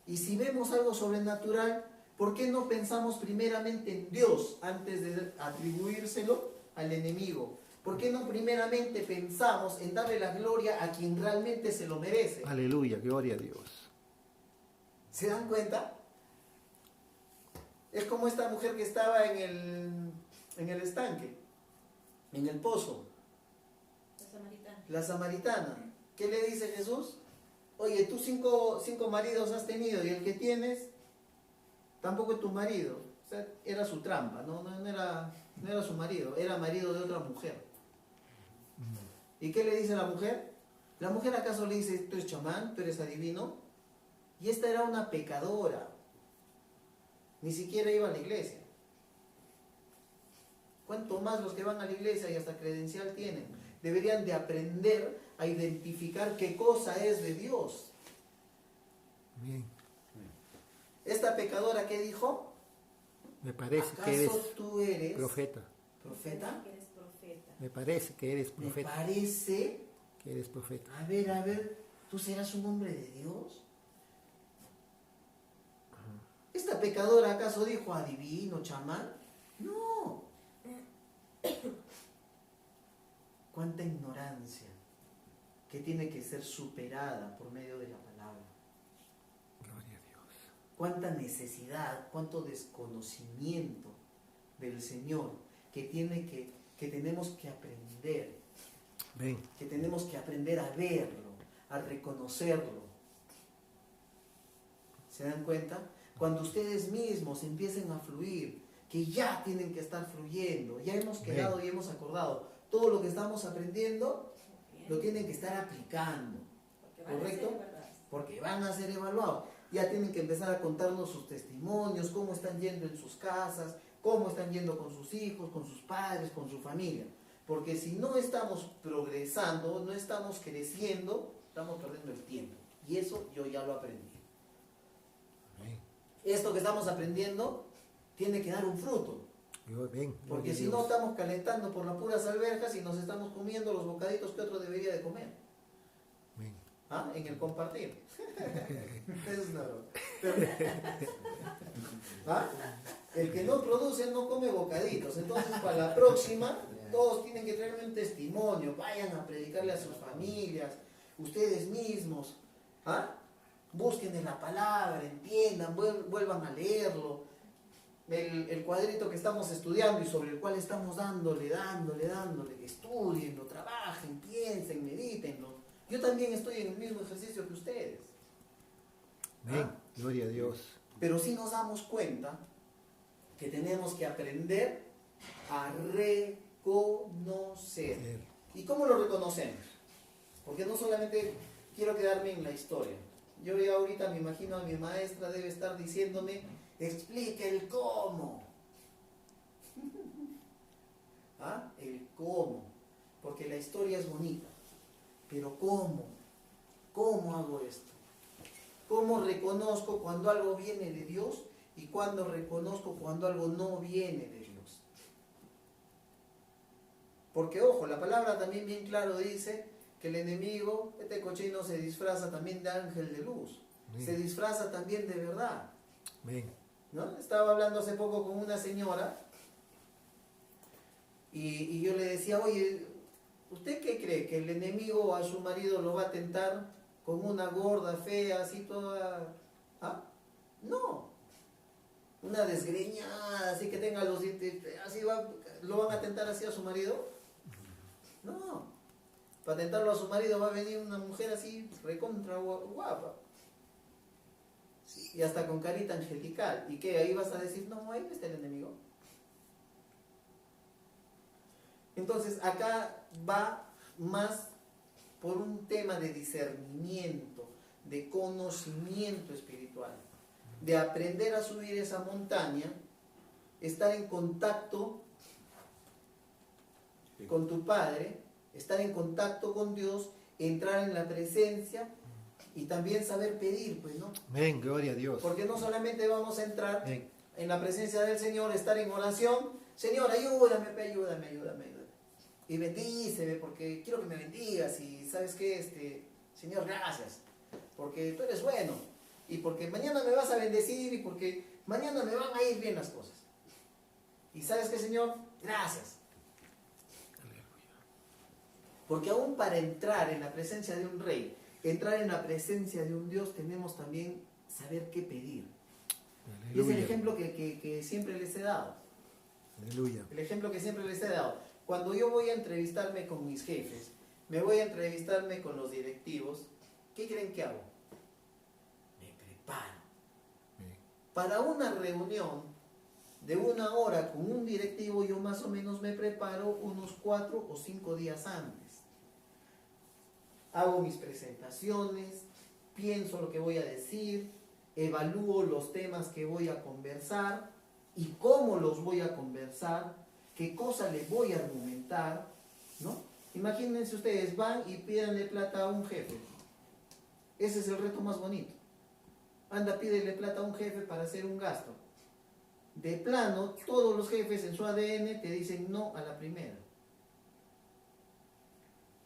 S3: Y si vemos algo sobrenatural, ¿por qué no pensamos primeramente en Dios antes de atribuírselo al enemigo? ¿Por qué no primeramente pensamos en darle la gloria a quien realmente se lo merece?
S4: Aleluya, gloria a Dios.
S3: ¿Se dan cuenta? Es como esta mujer que estaba en el estanque, en el pozo,
S2: La samaritana.
S3: la samaritana. ¿Qué le dice Jesús? Oye, tú cinco maridos has tenido y el que tienes tampoco es tu marido. O sea, era su trampa, no era su marido, era marido de otra mujer. ¿Y qué le dice la mujer? ¿La mujer acaso le dice, tú eres chamán, tú eres adivino? Y esta era una pecadora. Ni siquiera iba a la iglesia. Cuanto más los que van a la iglesia y hasta credencial tienen, deberían de aprender a identificar qué cosa es de Dios.
S4: Bien.
S3: Esta pecadora, ¿qué dijo?
S4: Me parece que
S3: ¿Acaso
S4: eres
S3: tú eres
S4: profeta.
S3: profeta?
S2: Eres profeta.
S4: Me parece que eres
S3: Me
S4: profeta.
S3: parece.
S4: Que eres profeta.
S3: A ver, ¿tú serás un hombre de Dios? ¿Esta pecadora acaso dijo adivino, chamán? No. Cuánta ignorancia que tiene que ser superada por medio de la palabra.
S4: Gloria a Dios.
S3: Cuánta necesidad, cuánto desconocimiento del Señor que tenemos que aprender,
S4: Ven.
S3: que tenemos que aprender a verlo, a reconocerlo. ¿Se dan cuenta? Cuando ustedes mismos empiecen a fluir, que ya tienen que estar fluyendo, ya hemos quedado y hemos acordado, todo lo que estamos aprendiendo lo tienen que estar aplicando, ¿correcto? Porque van a ser evaluados. Ya tienen que empezar a contarnos sus testimonios, cómo están yendo en sus casas, cómo están yendo con sus hijos, con sus padres, con su familia. Porque si no estamos progresando, no estamos creciendo, estamos perdiendo el tiempo. Y eso yo ya lo aprendí.
S4: Ven.
S3: Esto que estamos aprendiendo tiene que dar un fruto.
S4: Ven.
S3: Porque
S4: Gloria a
S3: si
S4: Dios.
S3: no estamos calentando por las puras alberjas y nos estamos comiendo los bocaditos que otro debería de comer.
S4: Ven.
S3: ¿Ah? En el compartir. Eso es una broma. ¿Ah? El que no produce no come bocaditos. Entonces para la próxima todos tienen que traerme un testimonio. Vayan a predicarle a sus familias, ustedes mismos. ¿Ah? Busquen en la palabra, entiendan, vuelvan a leerlo. El cuadrito que estamos estudiando y sobre el cual estamos dándole, estudienlo, trabajen, piensen, medítenlo. Yo también estoy en el mismo ejercicio que ustedes.
S4: Ven. Gloria a Dios.
S3: Pero sí nos damos cuenta que tenemos que aprender a reconocer. ¿Y cómo lo reconocemos? Porque no solamente quiero quedarme en la historia. Yo ya ahorita me imagino a mi maestra debe estar diciéndome, explique el cómo. ¿Ah? El cómo. Porque la historia es bonita. Pero ¿cómo? ¿Cómo hago esto? ¿Cómo reconozco cuando algo viene de Dios y cuando reconozco cuando algo no viene de Dios? Porque ojo, la palabra también bien claro dice que el enemigo, este cochino, se disfraza también de ángel de luz.
S4: Bien.
S3: Se disfraza también de verdad.
S4: Bien.
S3: ¿No? Estaba hablando hace poco con una señora y yo le decía, oye, ¿usted qué cree? ¿Que el enemigo a su marido lo va a tentar con una gorda, fea, así toda? ¿Ah? No. Una desgreñada, así que tenga los dientes, así ¿lo van a tentar así a su marido? No. Para tentarlo a su marido va a venir una mujer así, recontra guapa. Y hasta con carita angelical. ¿Y qué? Ahí vas a decir, no, ahí está el enemigo. Entonces, acá va más por un tema de discernimiento, de conocimiento espiritual, de aprender a subir esa montaña, estar en contacto con tu Padre, estar en contacto con Dios, entrar en la presencia y también saber pedir, pues, ¿no?
S4: Amén, gloria a Dios.
S3: Porque no solamente vamos a entrar
S4: Amén.
S3: en la presencia del Señor, estar en oración, Señor, ayúdame, ayúdame. Y bendíceme, porque quiero que me bendigas. Y sabes qué, Señor, gracias, porque tú eres bueno. Y porque mañana me vas a bendecir y porque mañana me van a ir bien las cosas. Y sabes qué, Señor, gracias. Porque aún para entrar en la presencia de un rey, entrar en la presencia de un Dios, tenemos también saber qué pedir. Y es el ejemplo que siempre les he dado.
S4: Aleluya.
S3: El ejemplo que siempre les he dado. Cuando yo voy a entrevistarme con mis jefes, me voy a entrevistarme con los directivos, ¿qué creen que hago? Me preparo. Para una reunión de 1 hora con un directivo, yo más o menos me preparo unos 4 o 5 días antes. Hago mis presentaciones, pienso lo que voy a decir, evalúo los temas que voy a conversar y cómo los voy a conversar, qué cosa les voy a argumentar, ¿no? Imagínense ustedes, van y pídanle plata a un jefe. Ese es el reto más bonito. Anda, pídele plata a un jefe para hacer un gasto. De plano, todos los jefes en su ADN te dicen no a la primera.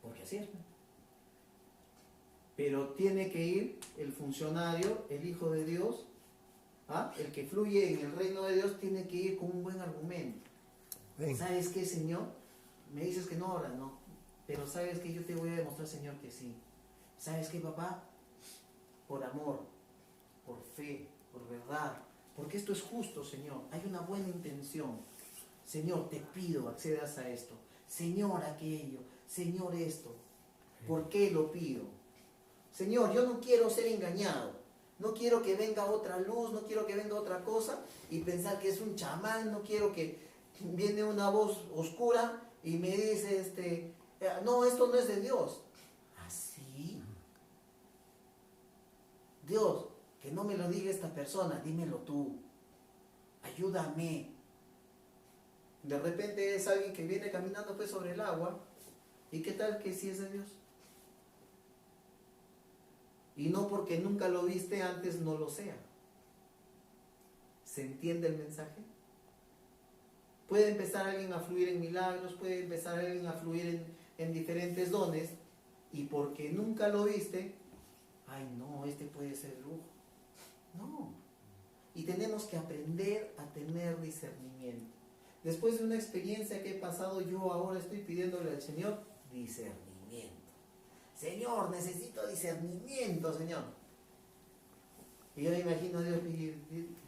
S3: Porque así es. Pero tiene que ir el funcionario, el Hijo de Dios, ¿ah? El que fluye en el reino de Dios, tiene que ir con un buen argumento.
S4: Amén.
S3: ¿Sabes qué, Señor? Me dices que no ahora, no. Pero ¿sabes qué? Yo te voy a demostrar, Señor, que sí. ¿Sabes qué, papá? Por amor, por fe, por verdad. Porque esto es justo, Señor. Hay una buena intención. Señor, te pido, accedas a esto. Señor, aquello. Señor, esto. ¿Por qué lo pido? Señor, yo no quiero ser engañado. No quiero que venga otra luz, no quiero que venga otra cosa y pensar que es un chamán. No quiero que viene una voz oscura y me dice, no, esto no es de Dios. ¿Así? Dios, que no me lo diga esta persona, dímelo tú. Ayúdame. De repente es alguien que viene caminando pues sobre el agua. ¿Y qué tal que sí es de Dios? Y no porque nunca lo viste antes no lo sea. ¿Se entiende el mensaje? Puede empezar alguien a fluir en milagros, puede empezar alguien a fluir en diferentes dones, y porque nunca lo viste, ay no, puede ser lujo. No. Y tenemos que aprender a tener discernimiento. Después de una experiencia que he pasado, yo ahora estoy pidiéndole al Señor discernimiento. Señor, necesito discernimiento, Señor. Y yo me imagino a Dios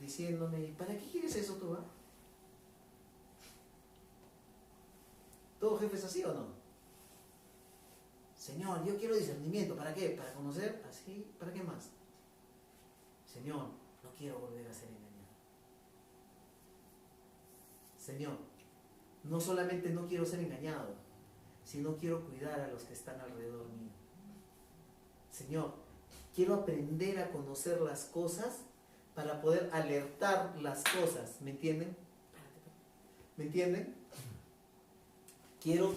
S3: diciéndome, ¿para qué quieres eso tú? ¿Todo jefe es así o no? Señor, yo quiero discernimiento. ¿Para qué? ¿Para conocer? ¿Así? ¿Para qué más? Señor, no quiero volver a ser engañado. Señor, no solamente no quiero ser engañado, sino quiero cuidar a los que están alrededor mío. Señor, quiero aprender a conocer las cosas para poder alertar las cosas. ¿Me entienden? ¿Me entienden? Quiero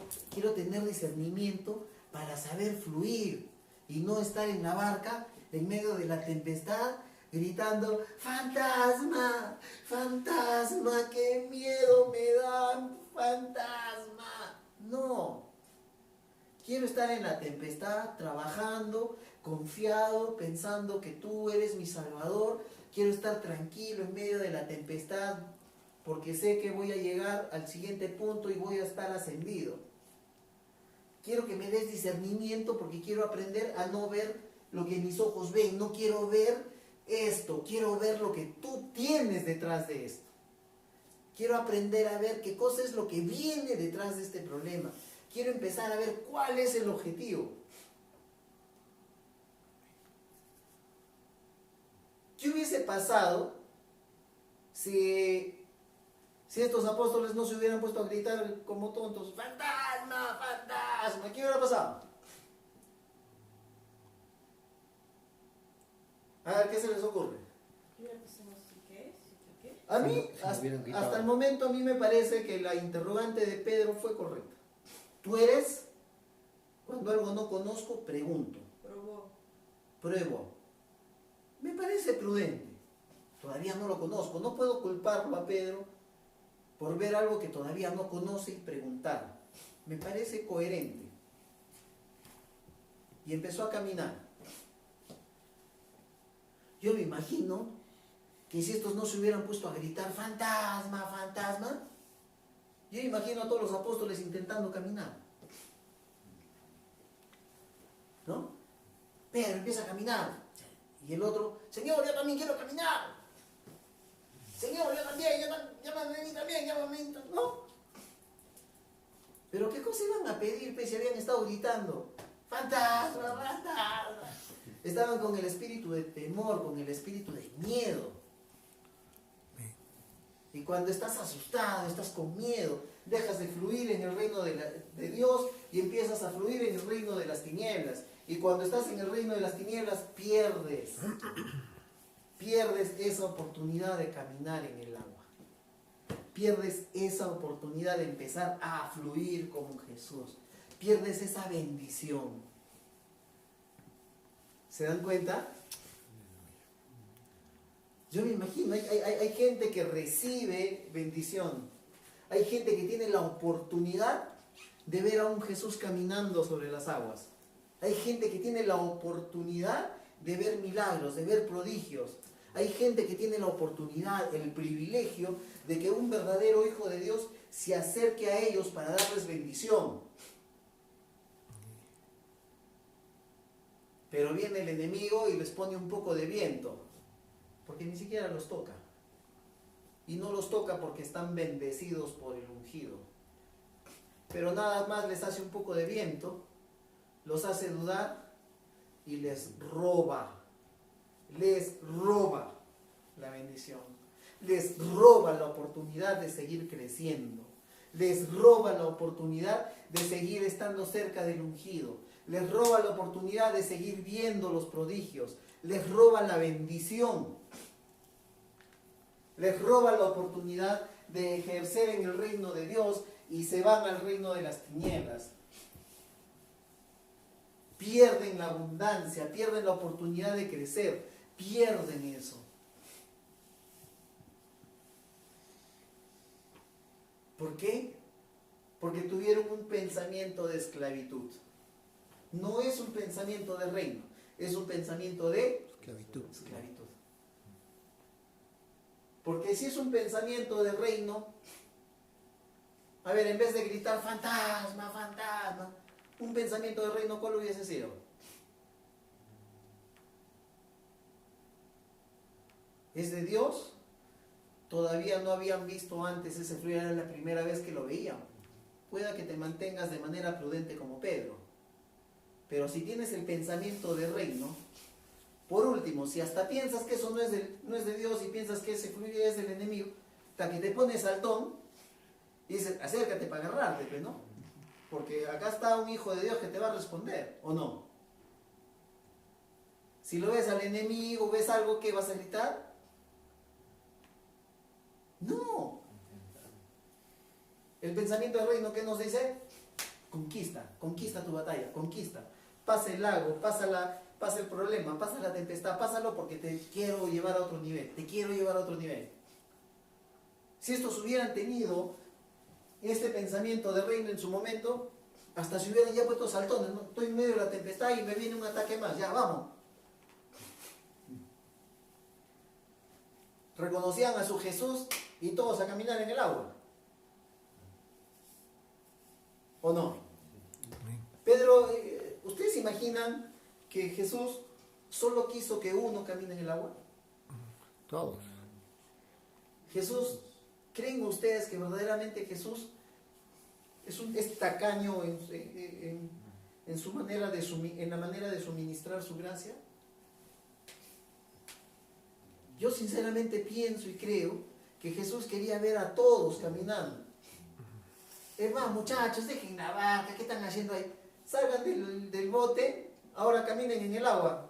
S3: tener discernimiento para saber fluir y no estar en la barca en medio de la tempestad gritando: fantasma, fantasma, qué miedo me dan, fantasma. No, quiero estar en la tempestad trabajando, confiado, pensando que tú eres mi Salvador. Quiero estar tranquilo en medio de la tempestad porque sé que voy a llegar al siguiente punto y voy a estar ascendido. Quiero que me des discernimiento porque quiero aprender a no ver lo que mis ojos ven. No quiero ver esto, quiero ver lo que tú tienes detrás de esto. Quiero aprender a ver qué cosa es lo que viene detrás de este problema. Quiero empezar a ver cuál es el objetivo. ¿Qué hubiese pasado si estos apóstoles no se hubieran puesto a gritar como tontos: ¡fantasma, fantasma! ¿Qué hubiera pasado? A ver, ¿qué se les ocurre? A mí, hasta el momento, a mí me parece que la interrogante de Pedro fue correcta. Tú eres, cuando algo no conozco, pregunto. Pruebo. Me parece prudente. Todavía no lo conozco. No puedo culparlo a Pedro por ver algo que todavía no conoce y preguntar. Me parece coherente. Y empezó a caminar. Yo me imagino que si estos no se hubieran puesto a gritar fantasma, fantasma, yo me imagino a todos los apóstoles intentando caminar. ¿No? Pedro empieza a caminar. Y el otro: Señor, yo también quiero caminar. Señor, yo también, llámame a mí también, llámame a mí también. ¿No? Pero ¿qué cosa iban a pedir si habían estado gritando fantasma, fantasma? Estaban con el espíritu de temor, con el espíritu de miedo. Y cuando estás asustado, estás con miedo, dejas de fluir en el reino de Dios y empiezas a fluir en el reino de las tinieblas. Y cuando estás en el reino de las tinieblas, pierdes esa oportunidad de caminar en el agua. Pierdes esa oportunidad de empezar a fluir con Jesús. Pierdes esa bendición. ¿Se dan cuenta? Yo me imagino, hay gente que recibe bendición. Hay gente que tiene la oportunidad de ver a un Jesús caminando sobre las aguas. Hay gente que tiene la oportunidad de ver milagros, de ver prodigios. Hay gente que tiene la oportunidad, el privilegio de que un verdadero hijo de Dios se acerque a ellos para darles bendición. Pero viene el enemigo y les pone un poco de viento, porque ni siquiera los toca. Y no los toca porque están bendecidos por el ungido. Pero nada más les hace un poco de viento, los hace dudar y les roba la bendición, les roba la oportunidad de seguir creciendo, les roba la oportunidad de seguir estando cerca del ungido, les roba la oportunidad de seguir viendo los prodigios, les roba la bendición, les roba la oportunidad de ejercer en el reino de Dios y se van al reino de las tinieblas. Pierden la abundancia, pierden la oportunidad de crecer, pierden eso. ¿Por qué? Porque tuvieron un pensamiento de esclavitud. No es un pensamiento de reino, es un pensamiento de esclavitud. Porque si es un pensamiento de reino, a ver, en vez de gritar fantasma, fantasma, un pensamiento de reino, ¿cuál hubiese sido? ¿Es de Dios? Todavía no habían visto antes ese fluir, era la primera vez que lo veían. Pueda que te mantengas de manera prudente como Pedro. Pero si tienes el pensamiento de reino, por último, si hasta piensas que eso no es de Dios y piensas que ese fluir es del enemigo, hasta que te pones saltón, Y dice, acércate para agarrarte, pues, ¿no? Porque acá está un hijo de Dios que te va a responder, ¿o no? Si lo ves al enemigo, ves algo que vas a gritar. No. El pensamiento del reino, ¿qué nos dice? Conquista, conquista tu batalla, conquista. Pasa el lago, pasa el problema, pasa la tempestad, pásalo porque te quiero llevar a otro nivel, te quiero llevar a otro nivel. Si estos hubieran tenido este pensamiento de reino en su momento, hasta se hubieran ya puesto saltones, ¿no? Estoy en medio de la tempestad y me viene un ataque más, ya vamos. Reconocían a su Jesús y todos a caminar en el agua. ¿O no? Pedro, ¿ustedes se imaginan que Jesús solo quiso que uno camine en el agua?
S4: Todos.
S3: Jesús, ¿creen ustedes que verdaderamente Jesús es tacaño en su manera en la manera de suministrar su gracia? Yo sinceramente pienso y creo que Jesús quería ver a todos caminando. Es más, muchachos, dejen la barca, ¿qué están haciendo ahí? Salgan del bote, ahora caminen en el agua.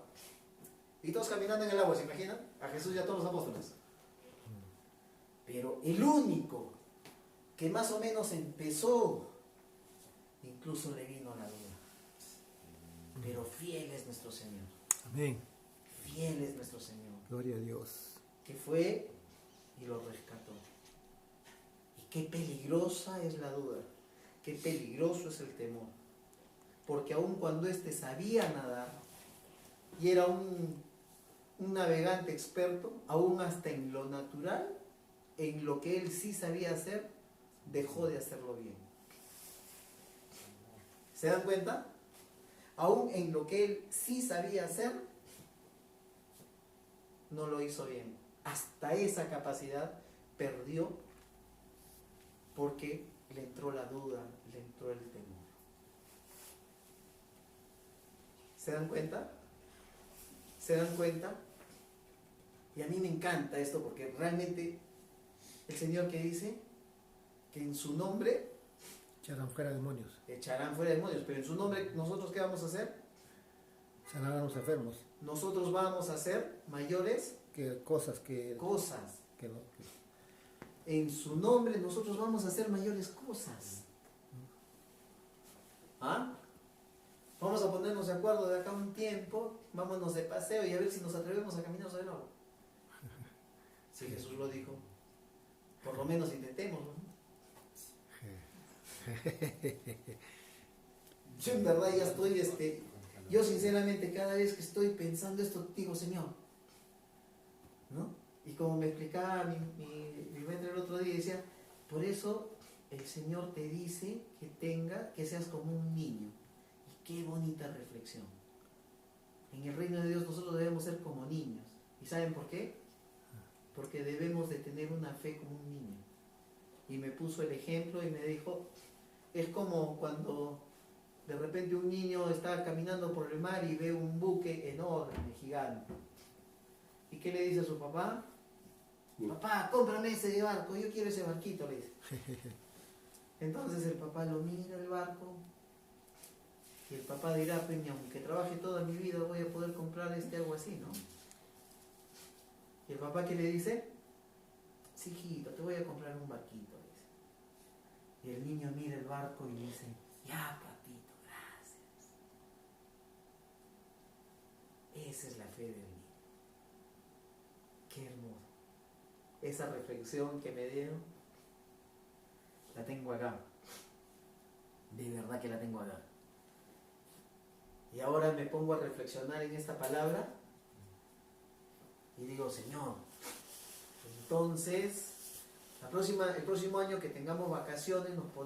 S3: Y todos caminando en el agua, ¿se imaginan? A Jesús y a todos los apóstoles. Pero el único que más o menos empezó, incluso le vino la duda. Pero fiel es nuestro Señor.
S4: Amén.
S3: Fiel es nuestro Señor.
S4: Gloria a Dios.
S3: Que fue y lo rescató. Y qué peligrosa es la duda. Qué peligroso es el temor. Porque aun cuando éste sabía nadar y era un navegante experto, aún hasta en lo natural, en lo que él sí sabía hacer, dejó de hacerlo bien. ¿Se dan cuenta? Aún en lo que él sí sabía hacer, no lo hizo bien. Hasta esa capacidad perdió porque le entró la duda, le entró el temor. ¿Se dan cuenta? ¿Se dan cuenta? Y a mí me encanta esto porque realmente el Señor que dice que en su nombre
S4: Echarán fuera demonios.
S3: echarán fuera demonios, pero en su nombre nosotros ¿qué vamos a hacer?
S4: Sanarán a los enfermos.
S3: Nosotros vamos a hacer mayores
S4: Que cosas que no.
S3: En su nombre nosotros vamos a hacer mayores cosas. ¿Ah? Vamos a ponernos de acuerdo de acá un tiempo, vámonos de paseo y a ver si nos atrevemos a caminar sobre el agua. Si Jesús lo dijo, por lo menos intentémoslo, ¿no? Yo en verdad ya estoy, yo sinceramente cada vez que estoy pensando esto, digo, Señor, ¿no? Y como me explicaba mi maestro el otro día, decía, por eso el Señor te dice que seas como un niño. Y qué bonita reflexión. En el reino de Dios nosotros debemos ser como niños. ¿Y saben por qué? Porque debemos de tener una fe como un niño. Y me puso el ejemplo y me dijo, es como cuando de repente un niño está caminando por el mar y ve un buque enorme, gigante. ¿Y qué le dice a su papá? Papá, cómprame ese barco, yo quiero ese barquito, le dice. Entonces el papá lo mira el barco y el papá dirá, pues ni aunque trabaje toda mi vida voy a poder comprar algo así, ¿no? Y el papá ¿qué le dice? Sí, hijito, te voy a comprar un barquito, le dice. Y el niño mira el barco y dice, ya papito, gracias. Esa es la fe del niño. Qué hermoso. Esa reflexión que me dieron, la tengo acá. De verdad que la tengo acá. Y ahora me pongo a reflexionar en esta palabra y digo, Señor, entonces, el próximo año que tengamos vacaciones nos ponemos